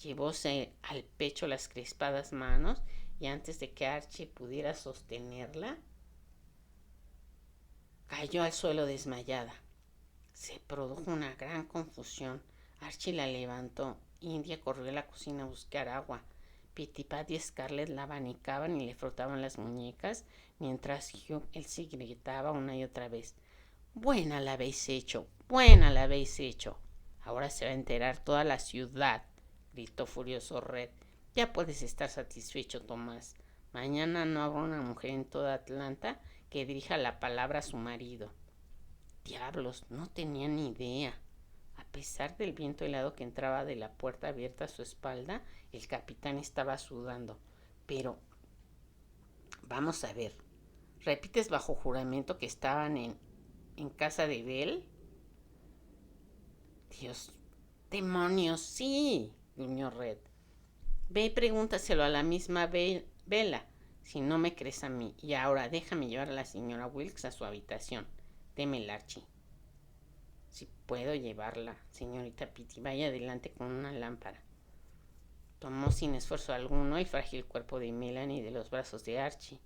A: Llevóse al pecho las crispadas manos y antes de que Archie pudiera sostenerla, cayó al suelo desmayada. Se produjo una gran confusión. Archie la levantó. India corrió a la cocina a buscar agua. Pittipat y Scarlett la abanicaban y le frotaban las muñecas, mientras Hugh Elsie gritaba una y otra vez. Buena la habéis hecho, buena la habéis hecho. Ahora se va a enterar toda la ciudad, gritó furioso Red. Ya puedes estar satisfecho, Tomás. Mañana no habrá una mujer en toda Atlanta que dirija la palabra a su marido. Diablos, no tenía ni idea. A pesar del viento helado que entraba de la puerta abierta a su espalda, el capitán estaba sudando. Pero, vamos a ver, ¿repites bajo juramento que estaban en casa de Bell? Dios, demonios, sí, gruñó Red. Ve y pregúntaselo a la misma Bella, si no me crees a mí. Y ahora déjame llevar a la señora Wilkes a su habitación. Deme el Archie. Si puedo llevarla, señorita Pitty, vaya adelante con una lámpara. Tomó sin esfuerzo alguno el frágil cuerpo de Melanie de los brazos de Archie.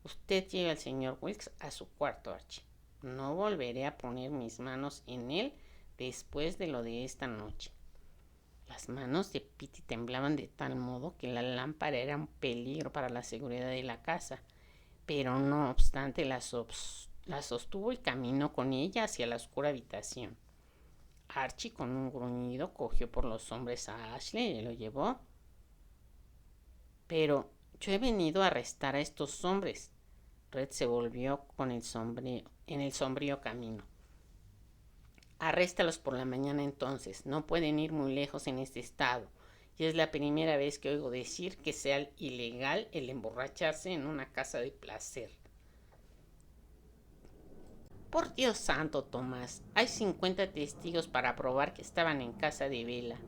A: Usted lleva al señor Wilkes a su cuarto, Archie. No volveré a poner mis manos en él después de lo de esta noche. Las manos de Pitty temblaban de tal modo que la lámpara era un peligro para la seguridad de la casa, pero no obstante la sostuvo y caminó con ella hacia la oscura habitación. Archie, con un gruñido, cogió por los hombres a Ashley y lo llevó. Pero yo he venido a arrestar a estos hombres. Red se volvió en el sombrío camino. Arréstalos por la mañana entonces. No pueden ir muy lejos en este estado. Y es la primera vez que oigo decir que sea ilegal el emborracharse en una casa de placer. Por Dios santo, Tomás, hay 50 testigos para probar que estaban en casa de Bella.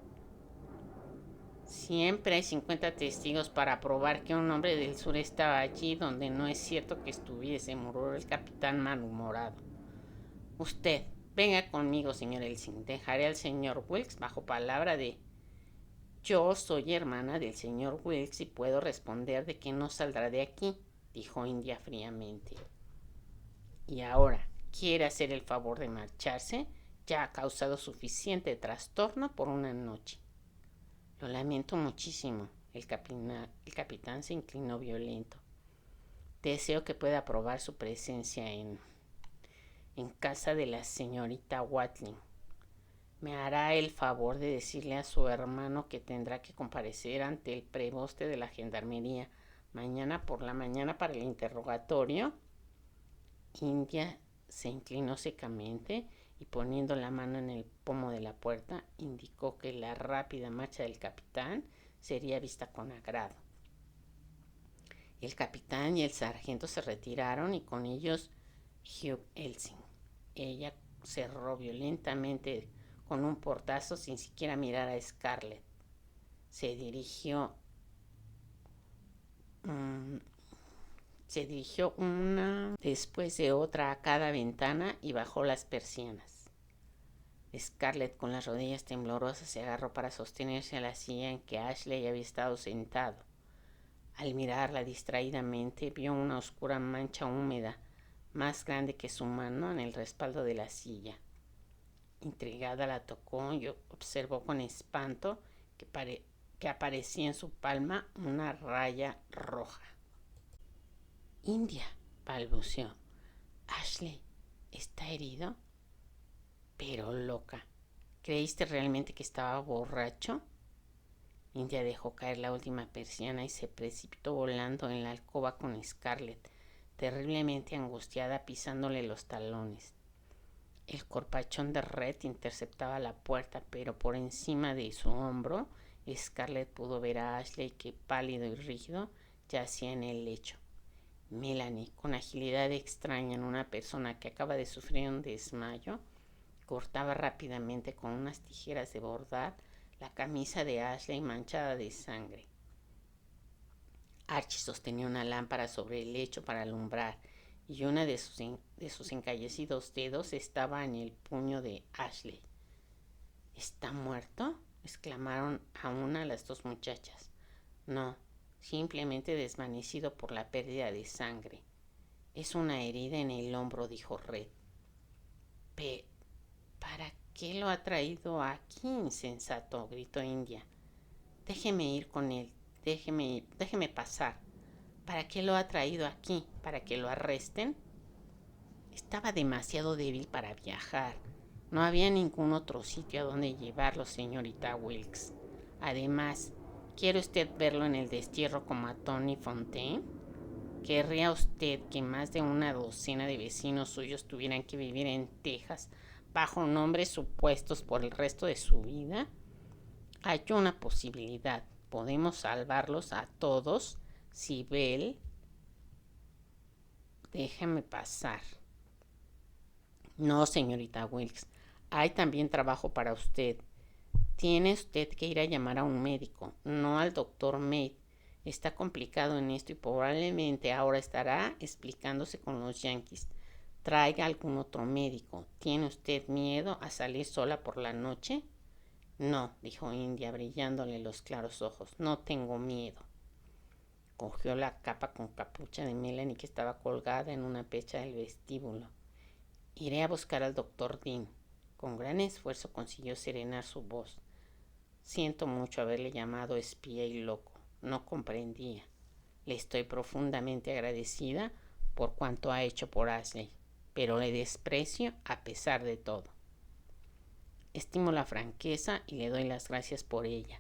A: Siempre hay 50 testigos para probar que un hombre del sur estaba allí donde no es cierto que estuviese, murmuró el capitán malhumorado. Usted, venga conmigo, señor Elsing. Dejaré al señor Wilkes bajo palabra de... Yo soy hermana del señor Wilkes y puedo responder de que no saldrá de aquí, dijo India fríamente. Y ahora, ¿quiere hacer el favor de marcharse? Ya ha causado suficiente trastorno por una noche. Lo lamento muchísimo. El capitán se inclinó violento. Deseo que pueda probar su presencia en casa de la señorita Watling. Me hará el favor de decirle a su hermano que tendrá que comparecer ante el preboste de la gendarmería mañana por la mañana para el interrogatorio. India se inclinó secamente y poniendo la mano en el pomo de la puerta indicó que la rápida marcha del capitán sería vista con agrado. El capitán y el sargento se retiraron y con ellos Hugh Elsing. Ella cerró violentamente con un portazo sin siquiera mirar a Scarlett. Se dirigió una después de otra a cada ventana y bajó las persianas. Scarlett, con las rodillas temblorosas, se agarró para sostenerse a la silla en que Ashley había estado sentado. Al mirarla distraídamente, vio una oscura mancha húmeda, más grande que su mano, en el respaldo de la silla. Intrigada la tocó y observó con espanto que aparecía en su palma una raya roja. India, balbuceó. Ashley, ¿está herido? Pero loca, ¿creíste realmente que estaba borracho? India dejó caer la última persiana y se precipitó volando en la alcoba con Scarlett, terriblemente angustiada, pisándole los talones. El corpachón de Red interceptaba la puerta, pero por encima de su hombro Scarlett pudo ver a Ashley que, pálido y rígido, yacía en el lecho. Melanie, con agilidad extraña en una persona que acaba de sufrir un desmayo, cortaba rápidamente con unas tijeras de bordar la camisa de Ashley manchada de sangre. Archie sostenía una lámpara sobre el lecho para alumbrar y una de sus encallecidos dedos estaba en el puño de Ashley. ¿Está muerto?, exclamaron a una las dos muchachas. No, simplemente desvanecido por la pérdida de sangre. Es una herida en el hombro, dijo Red. ¿Para qué lo ha traído aquí, insensato?, gritó India. Déjeme ir con él, déjeme pasar. ¿Para qué lo ha traído aquí? ¿Para que lo arresten? Estaba demasiado débil para viajar. No había ningún otro sitio a donde llevarlo, señorita Wilkes. Además, ¿quiere usted verlo en el destierro como a Tony Fontaine? ¿Querría usted que más de una docena de vecinos suyos tuvieran que vivir en Texas bajo nombres supuestos por el resto de su vida? Hay una posibilidad. Podemos salvarlos a todos. Sibel, déjame pasar. No, señorita Wilkes. Hay también trabajo para usted. Tiene usted que ir a llamar a un médico, no al doctor Mead. Está complicado en esto y probablemente ahora estará explicándose con los yanquis. Traiga algún otro médico. ¿Tiene usted miedo a salir sola por la noche? No, dijo India, brillándole los claros ojos. No tengo miedo. Cogió la capa con capucha de Melanie que estaba colgada en una pecha del vestíbulo. Iré a buscar al doctor Dean. Con gran esfuerzo consiguió serenar su voz. Siento mucho haberle llamado espía y loco. No comprendía. Le estoy profundamente agradecida por cuanto ha hecho por Ashley, pero le desprecio a pesar de todo. Estimo la franqueza y le doy las gracias por ella.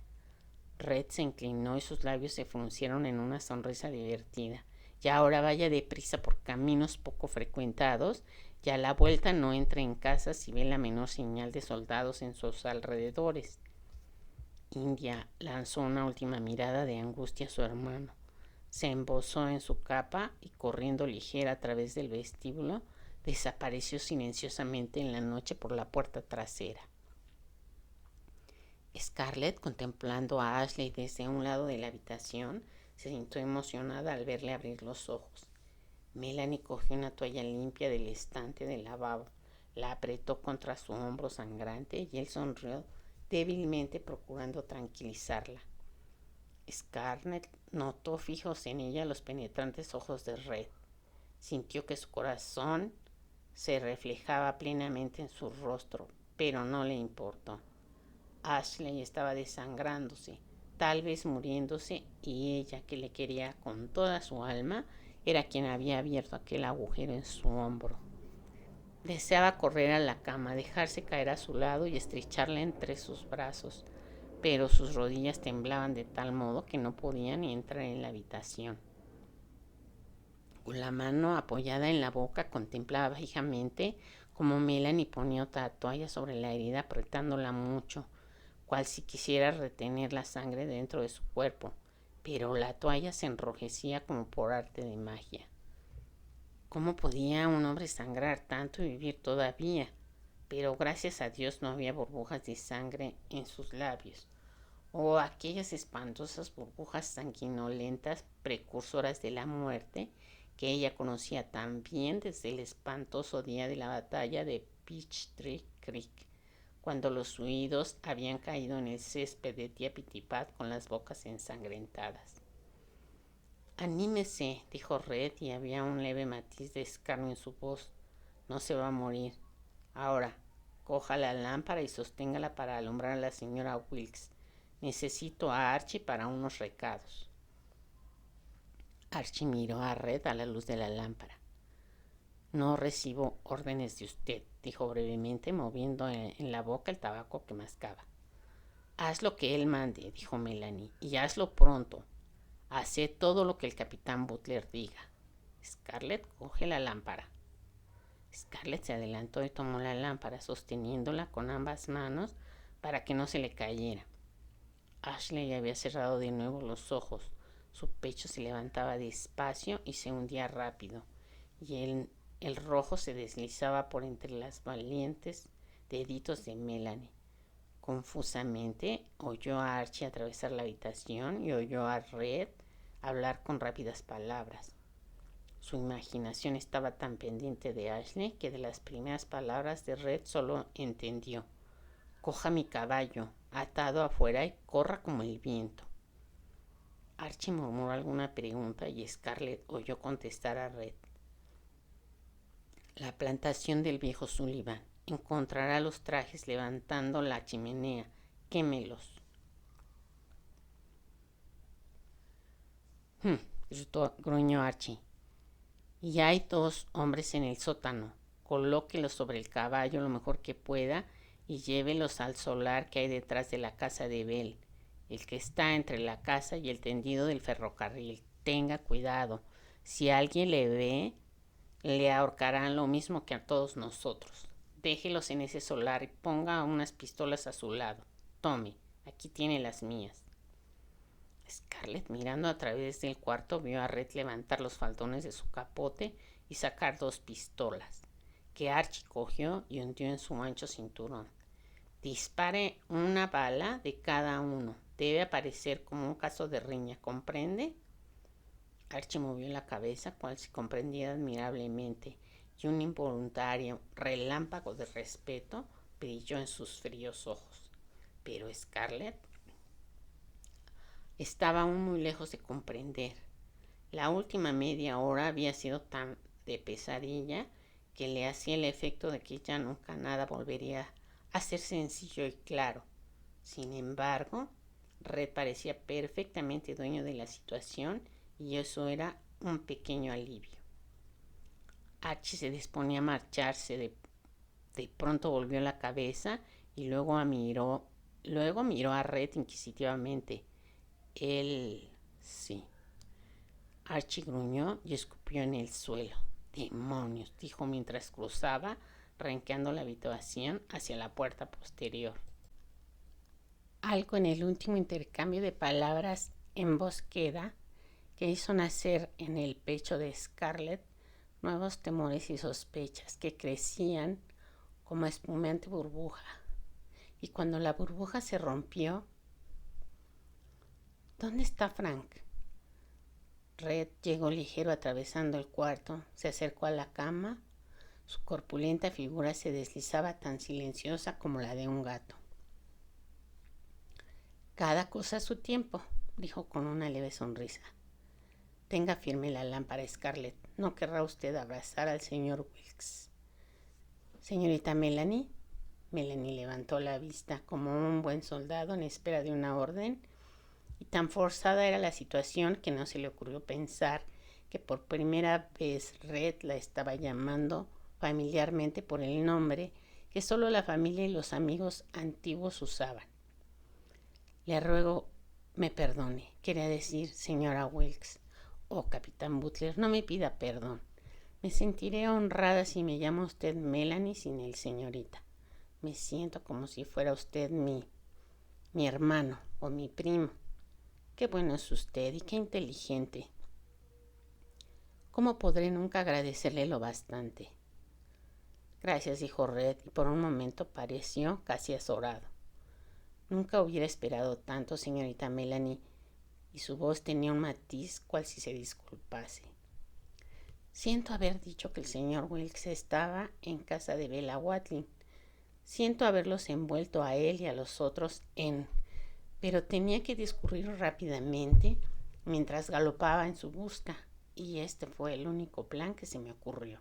A: Red se inclinó y sus labios se fruncieron en una sonrisa divertida. Y ahora vaya deprisa por caminos poco frecuentados y a la vuelta no entre en casa si ve la menor señal de soldados en sus alrededores. India lanzó una última mirada de angustia a su hermano. Se embozó en su capa y, corriendo ligera a través del vestíbulo, desapareció silenciosamente en la noche por la puerta trasera. Scarlett, contemplando a Ashley desde un lado de la habitación, se sintió emocionada al verle abrir los ojos. Melanie cogió una toalla limpia del estante del lavabo, la apretó contra su hombro sangrante y él sonrió débilmente procurando tranquilizarla. Scarlett notó fijos en ella los penetrantes ojos de Red. Sintió que su corazón se reflejaba plenamente en su rostro, pero no le importó. Ashley estaba desangrándose, tal vez muriéndose, y ella, que le quería con toda su alma, era quien había abierto aquel agujero en su hombro. Deseaba correr a la cama, dejarse caer a su lado y estrecharla entre sus brazos, pero sus rodillas temblaban de tal modo que no podía ni entrar en la habitación. Con la mano apoyada en la boca contemplaba fijamente cómo Melanie ponía otra toalla sobre la herida, apretándola mucho, cual si quisiera retener la sangre dentro de su cuerpo, pero la toalla se enrojecía como por arte de magia. ¿Cómo podía un hombre sangrar tanto y vivir todavía? Pero gracias a Dios no había burbujas de sangre en sus labios, o aquellas espantosas burbujas sanguinolentas precursoras de la muerte que ella conocía tan bien desde el espantoso día de la batalla de Peachtree Creek, cuando los huidos habían caído en el césped de tía Pitipat con las bocas ensangrentadas. Anímese, dijo Red, y había un leve matiz de escarnio en su voz. No se va a morir. Ahora, coja la lámpara y sosténgala para alumbrar a la señora Wilkes. Necesito a Archie para unos recados. Archie miró a Red a la luz de la lámpara. No recibo órdenes de usted, dijo brevemente, moviendo en la boca el tabaco que mascaba. Haz lo que él mande, dijo Melanie, y hazlo pronto. Haced todo lo que el capitán Butler diga. Scarlett, coge la lámpara. Scarlett se adelantó y tomó la lámpara, sosteniéndola con ambas manos para que no se le cayera. Ashley había cerrado de nuevo los ojos. Su pecho se levantaba despacio y se hundía rápido, y el rojo se deslizaba por entre las valientes deditos de Melanie. Confusamente oyó a Archie atravesar la habitación y oyó a Red hablar con rápidas palabras. Su imaginación estaba tan pendiente de Ashley que de las primeras palabras de Red solo entendió: coja mi caballo, atado afuera, y corra como el viento. Archie murmuró alguna pregunta y Scarlett oyó contestar a Red: la plantación del viejo Sullivan. Encontrará los trajes levantando la chimenea. Quémelos. Gruñó Archie. Y hay 2 hombres en el sótano. Colóquelos sobre el caballo lo mejor que pueda y llévelos al solar que hay detrás de la casa de Bell, el que está entre la casa y el tendido del ferrocarril. Tenga cuidado. Si alguien le ve, le ahorcarán lo mismo que a todos nosotros. Déjelos en ese solar y ponga unas pistolas a su lado. Tome, aquí tiene las mías. Scarlett, mirando a través del cuarto, vio a Red levantar los faldones de su capote y sacar 2 pistolas, que Archie cogió y hundió en su ancho cinturón. Dispare una bala de cada uno. Debe aparecer como un caso de riña, ¿comprende? Archie movió la cabeza, cual si comprendiera admirablemente, y un involuntario relámpago de respeto brilló en sus fríos ojos. Pero Scarlett estaba aún muy lejos de comprender. La última media hora había sido tan de pesadilla que le hacía el efecto de que ya nunca nada volvería a ser sencillo y claro. Sin embargo, Red parecía perfectamente dueño de la situación y eso era un pequeño alivio. Archie se disponía a marcharse. De pronto volvió la cabeza y luego miró a Red inquisitivamente. Él sí. Archie gruñó y escupió en el suelo. ¡Demonios!, dijo mientras cruzaba, renqueando la habitación hacia la puerta posterior. Algo en el último intercambio de palabras en voz queda que hizo nacer en el pecho de Scarlett nuevos temores y sospechas que crecían como espumante burbuja. Y cuando la burbuja se rompió: ¿dónde está Frank? Red llegó ligero atravesando el cuarto, se acercó a la cama. Su corpulenta figura se deslizaba tan silenciosa como la de un gato. Cada cosa a su tiempo, dijo con una leve sonrisa. Tenga firme la lámpara, Scarlett. ¿No querrá usted abrazar al señor Wilkes? Señorita Melanie. Melanie levantó la vista como un buen soldado en espera de una orden, y tan forzada era la situación que no se le ocurrió pensar que por primera vez Red la estaba llamando familiarmente por el nombre que solo la familia y los amigos antiguos usaban. Le ruego me perdone, quería decir señora Wilkes. Oh, capitán Butler, no me pida perdón. Me sentiré honrada si me llama usted Melanie sin el señorita. Me siento como si fuera usted mi hermano o mi primo. Qué bueno es usted y qué inteligente. ¿Cómo podré nunca agradecerle lo bastante? Gracias, dijo Red, y por un momento pareció casi azorado. Nunca hubiera esperado tanto, señorita Melanie, y su voz tenía un matiz cual si se disculpase. Siento haber dicho que el señor Wilkes estaba en casa de Bella Watling. Siento haberlos envuelto a él y a los otros pero tenía que discurrir rápidamente mientras galopaba en su busca, y este fue el único plan que se me ocurrió.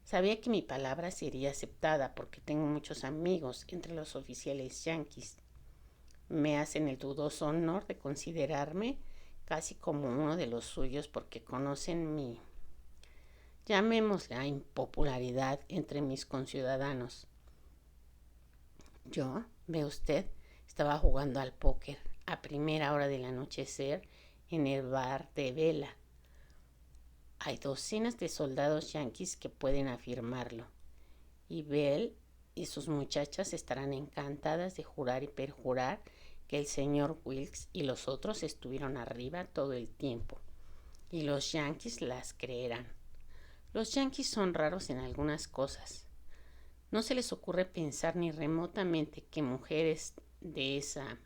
A: Sabía que mi palabra sería aceptada porque tengo muchos amigos entre los oficiales yanquis. Me hacen el dudoso honor de considerarme casi como uno de los suyos porque conocen mi, llamémosla, impopularidad entre mis conciudadanos. Yo, ve usted, estaba jugando al póker a primera hora del anochecer en el bar de Vela. Hay docenas de soldados yanquis que pueden afirmarlo, y Bell y sus muchachas estarán encantadas de jurar y perjurar que el señor Wilkes y los otros estuvieron arriba todo el tiempo, y los yanquis las creerán. Los yanquis son raros en algunas cosas. No se les ocurre pensar ni remotamente que mujeres de esa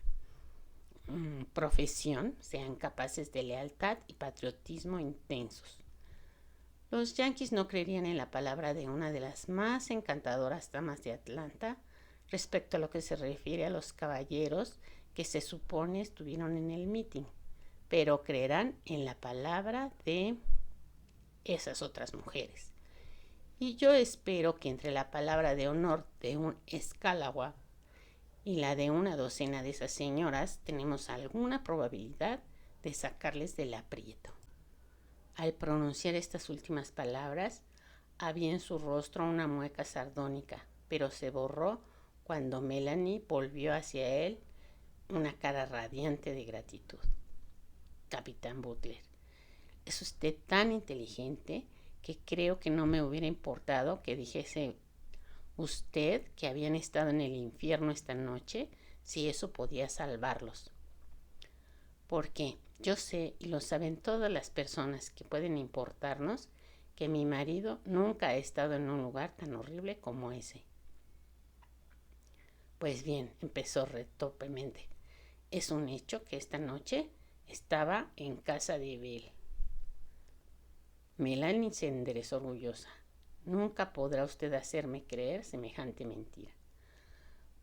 A: profesión sean capaces de lealtad y patriotismo intensos. Los yanquis no creerían en la palabra de una de las más encantadoras damas de Atlanta respecto a lo que se refiere a los caballeros que se supone estuvieron en el meeting, pero creerán en la palabra de esas otras mujeres. Y yo espero que entre la palabra de honor de un Scalawag y la de una docena de esas señoras tenemos alguna probabilidad de sacarles del aprieto. Al pronunciar estas últimas palabras, había en su rostro una mueca sardónica, pero se borró cuando Melanie volvió hacia él una cara radiante de gratitud. Capitán Butler, es usted tan inteligente que creo que no me hubiera importado que dijese usted que habían estado en el infierno esta noche si eso podía salvarlos. Porque yo sé, y lo saben todas las personas que pueden importarnos, que mi marido nunca ha estado en un lugar tan horrible como ese. Pues bien, empezó Red torpemente. Es un hecho que esta noche estaba en casa de Bell. Melanie se enderezó orgullosa. Nunca podrá usted hacerme creer semejante mentira.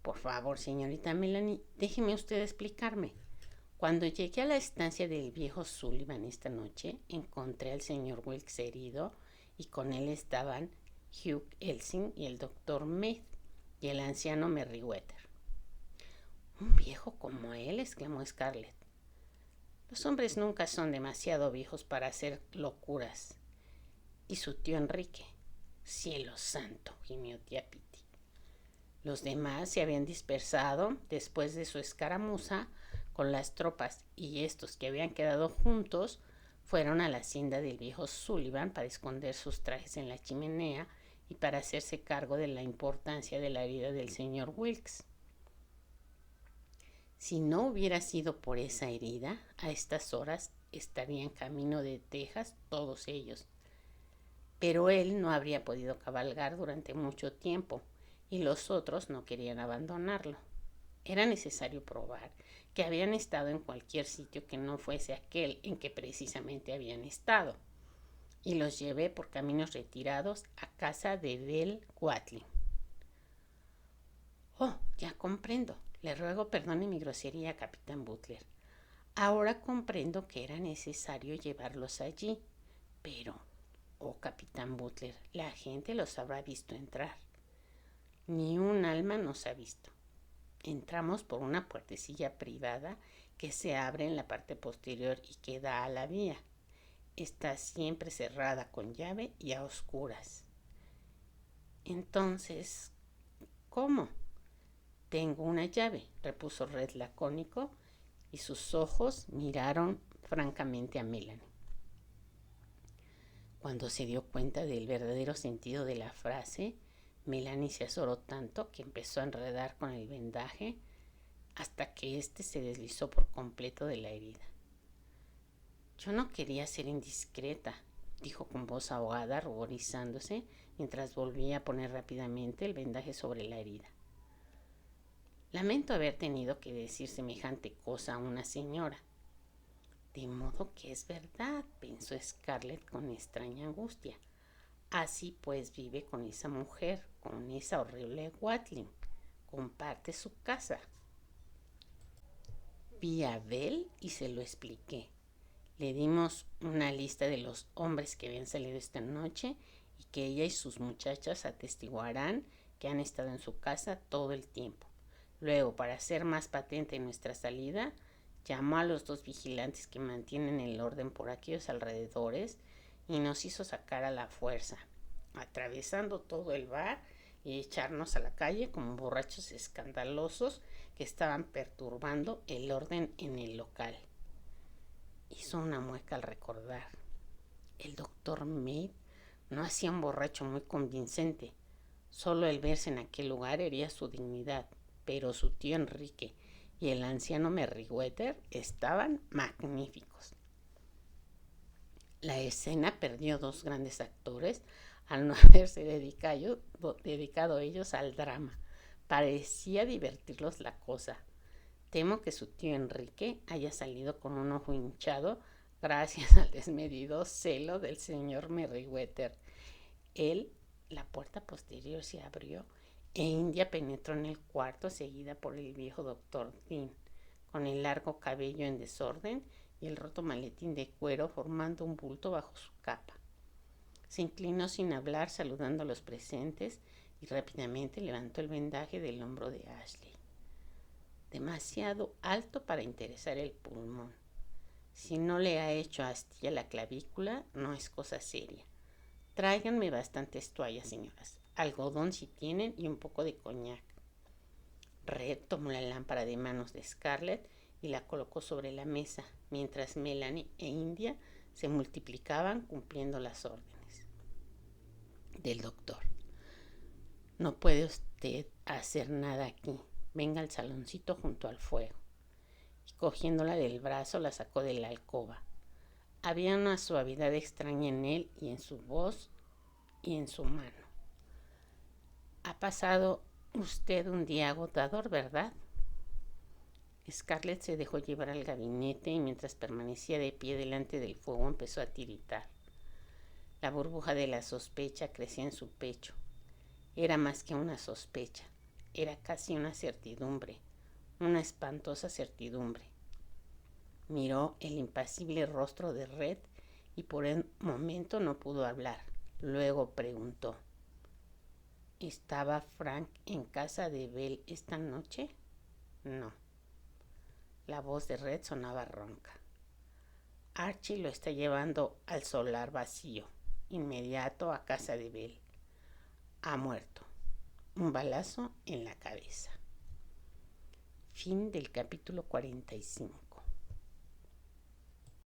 A: Por favor, señorita Melanie, déjeme usted explicarme. Cuando llegué a la estancia del viejo Sullivan esta noche, encontré al señor Wilkes herido y con él estaban Hugh Elsing y el doctor Mead y el anciano Merriweather. ¿Un viejo como él?, exclamó Scarlett. Los hombres nunca son demasiado viejos para hacer locuras. Y su tío Enrique. Cielo santo, gimió tía Pitty. Los demás se habían dispersado después de su escaramuza con las tropas y estos que habían quedado juntos fueron a la hacienda del viejo Sullivan para esconder sus trajes en la chimenea y para hacerse cargo de la importancia de la herida del señor Wilkes. Si no hubiera sido por esa herida, a estas horas estarían camino de Texas todos ellos. Pero él no habría podido cabalgar durante mucho tiempo y los otros no querían abandonarlo. Era necesario probar que habían estado en cualquier sitio que no fuese aquel en que precisamente habían estado, y los llevé por caminos retirados a casa de Bell Watling. Oh, ya comprendo. Le ruego perdone mi grosería, capitán Butler. Ahora comprendo que era necesario llevarlos allí, pero, oh, capitán Butler, la gente los habrá visto entrar. Ni un alma nos ha visto. Entramos por una puertecilla privada que se abre en la parte posterior y que da a la vía. Está siempre cerrada con llave y a oscuras. Entonces, ¿cómo? Tengo una llave, repuso Red lacónico, y sus ojos miraron francamente a Melanie. Cuando se dio cuenta del verdadero sentido de la frase, Melanie se azoró tanto que empezó a enredar con el vendaje hasta que éste se deslizó por completo de la herida. Yo no quería ser indiscreta, dijo con voz ahogada, ruborizándose, mientras volvía a poner rápidamente el vendaje sobre la herida. Lamento haber tenido que decir semejante cosa a una señora. De modo que es verdad, pensó Scarlett con extraña angustia. Así pues vive con esa mujer, con esa horrible Watling. Comparte su casa. Vi a Belle y se lo expliqué. Le dimos una lista de los hombres que habían salido esta noche y que ella y sus muchachas atestiguarán que han estado en su casa todo el tiempo. Luego, para hacer más patente nuestra salida, llamó a los 2 vigilantes que mantienen el orden por aquellos alrededores y nos hizo sacar a la fuerza, atravesando todo el bar y echarnos a la calle como borrachos escandalosos que estaban perturbando el orden en el local. Hizo una mueca al recordar. El doctor Mead no hacía un borracho muy convincente. Solo el verse en aquel lugar hería su dignidad, pero su tío Enrique y el anciano Merriweather estaban magníficos. La escena perdió 2 grandes actores al no haberse dedicado ellos al drama. Parecía divertirlos la cosa. Temo que su tío Enrique haya salido con un ojo hinchado gracias al desmedido celo del señor Merriweather. La puerta posterior se abrió e India penetró en el cuarto seguida por el viejo doctor Dean, con el largo cabello en desorden y el roto maletín de cuero formando un bulto bajo su capa. Se inclinó sin hablar, saludando a los presentes, y rápidamente levantó el vendaje del hombro de Ashley. Demasiado alto para interesar el pulmón. Si no le ha hecho astilla la clavícula, no es cosa seria. Tráiganme bastantes toallas, señoras. Algodón si tienen y un poco de coñac. Red tomó la lámpara de manos de Scarlett y la colocó sobre la mesa, mientras Melanie e India se multiplicaban cumpliendo las órdenes del doctor. No puede usted hacer nada aquí. Venga al saloncito junto al fuego. Y cogiéndola del brazo la sacó de la alcoba. Había una suavidad extraña en él y en su voz y en su mano. Ha pasado usted un día agotador, ¿verdad? Scarlett se dejó llevar al gabinete y mientras permanecía de pie delante del fuego empezó a tiritar. La burbuja de la sospecha crecía en su pecho. Era más que una sospecha, era casi una certidumbre, una espantosa certidumbre. Miró el impasible rostro de Red y por un momento no pudo hablar. Luego preguntó: ¿Estaba Frank en casa de Belle esta noche? No. La voz de Red sonaba ronca. Archie lo está llevando al solar vacío, inmediato a casa de Belle. Ha muerto. Un balazo en la cabeza. Fin del capítulo 45.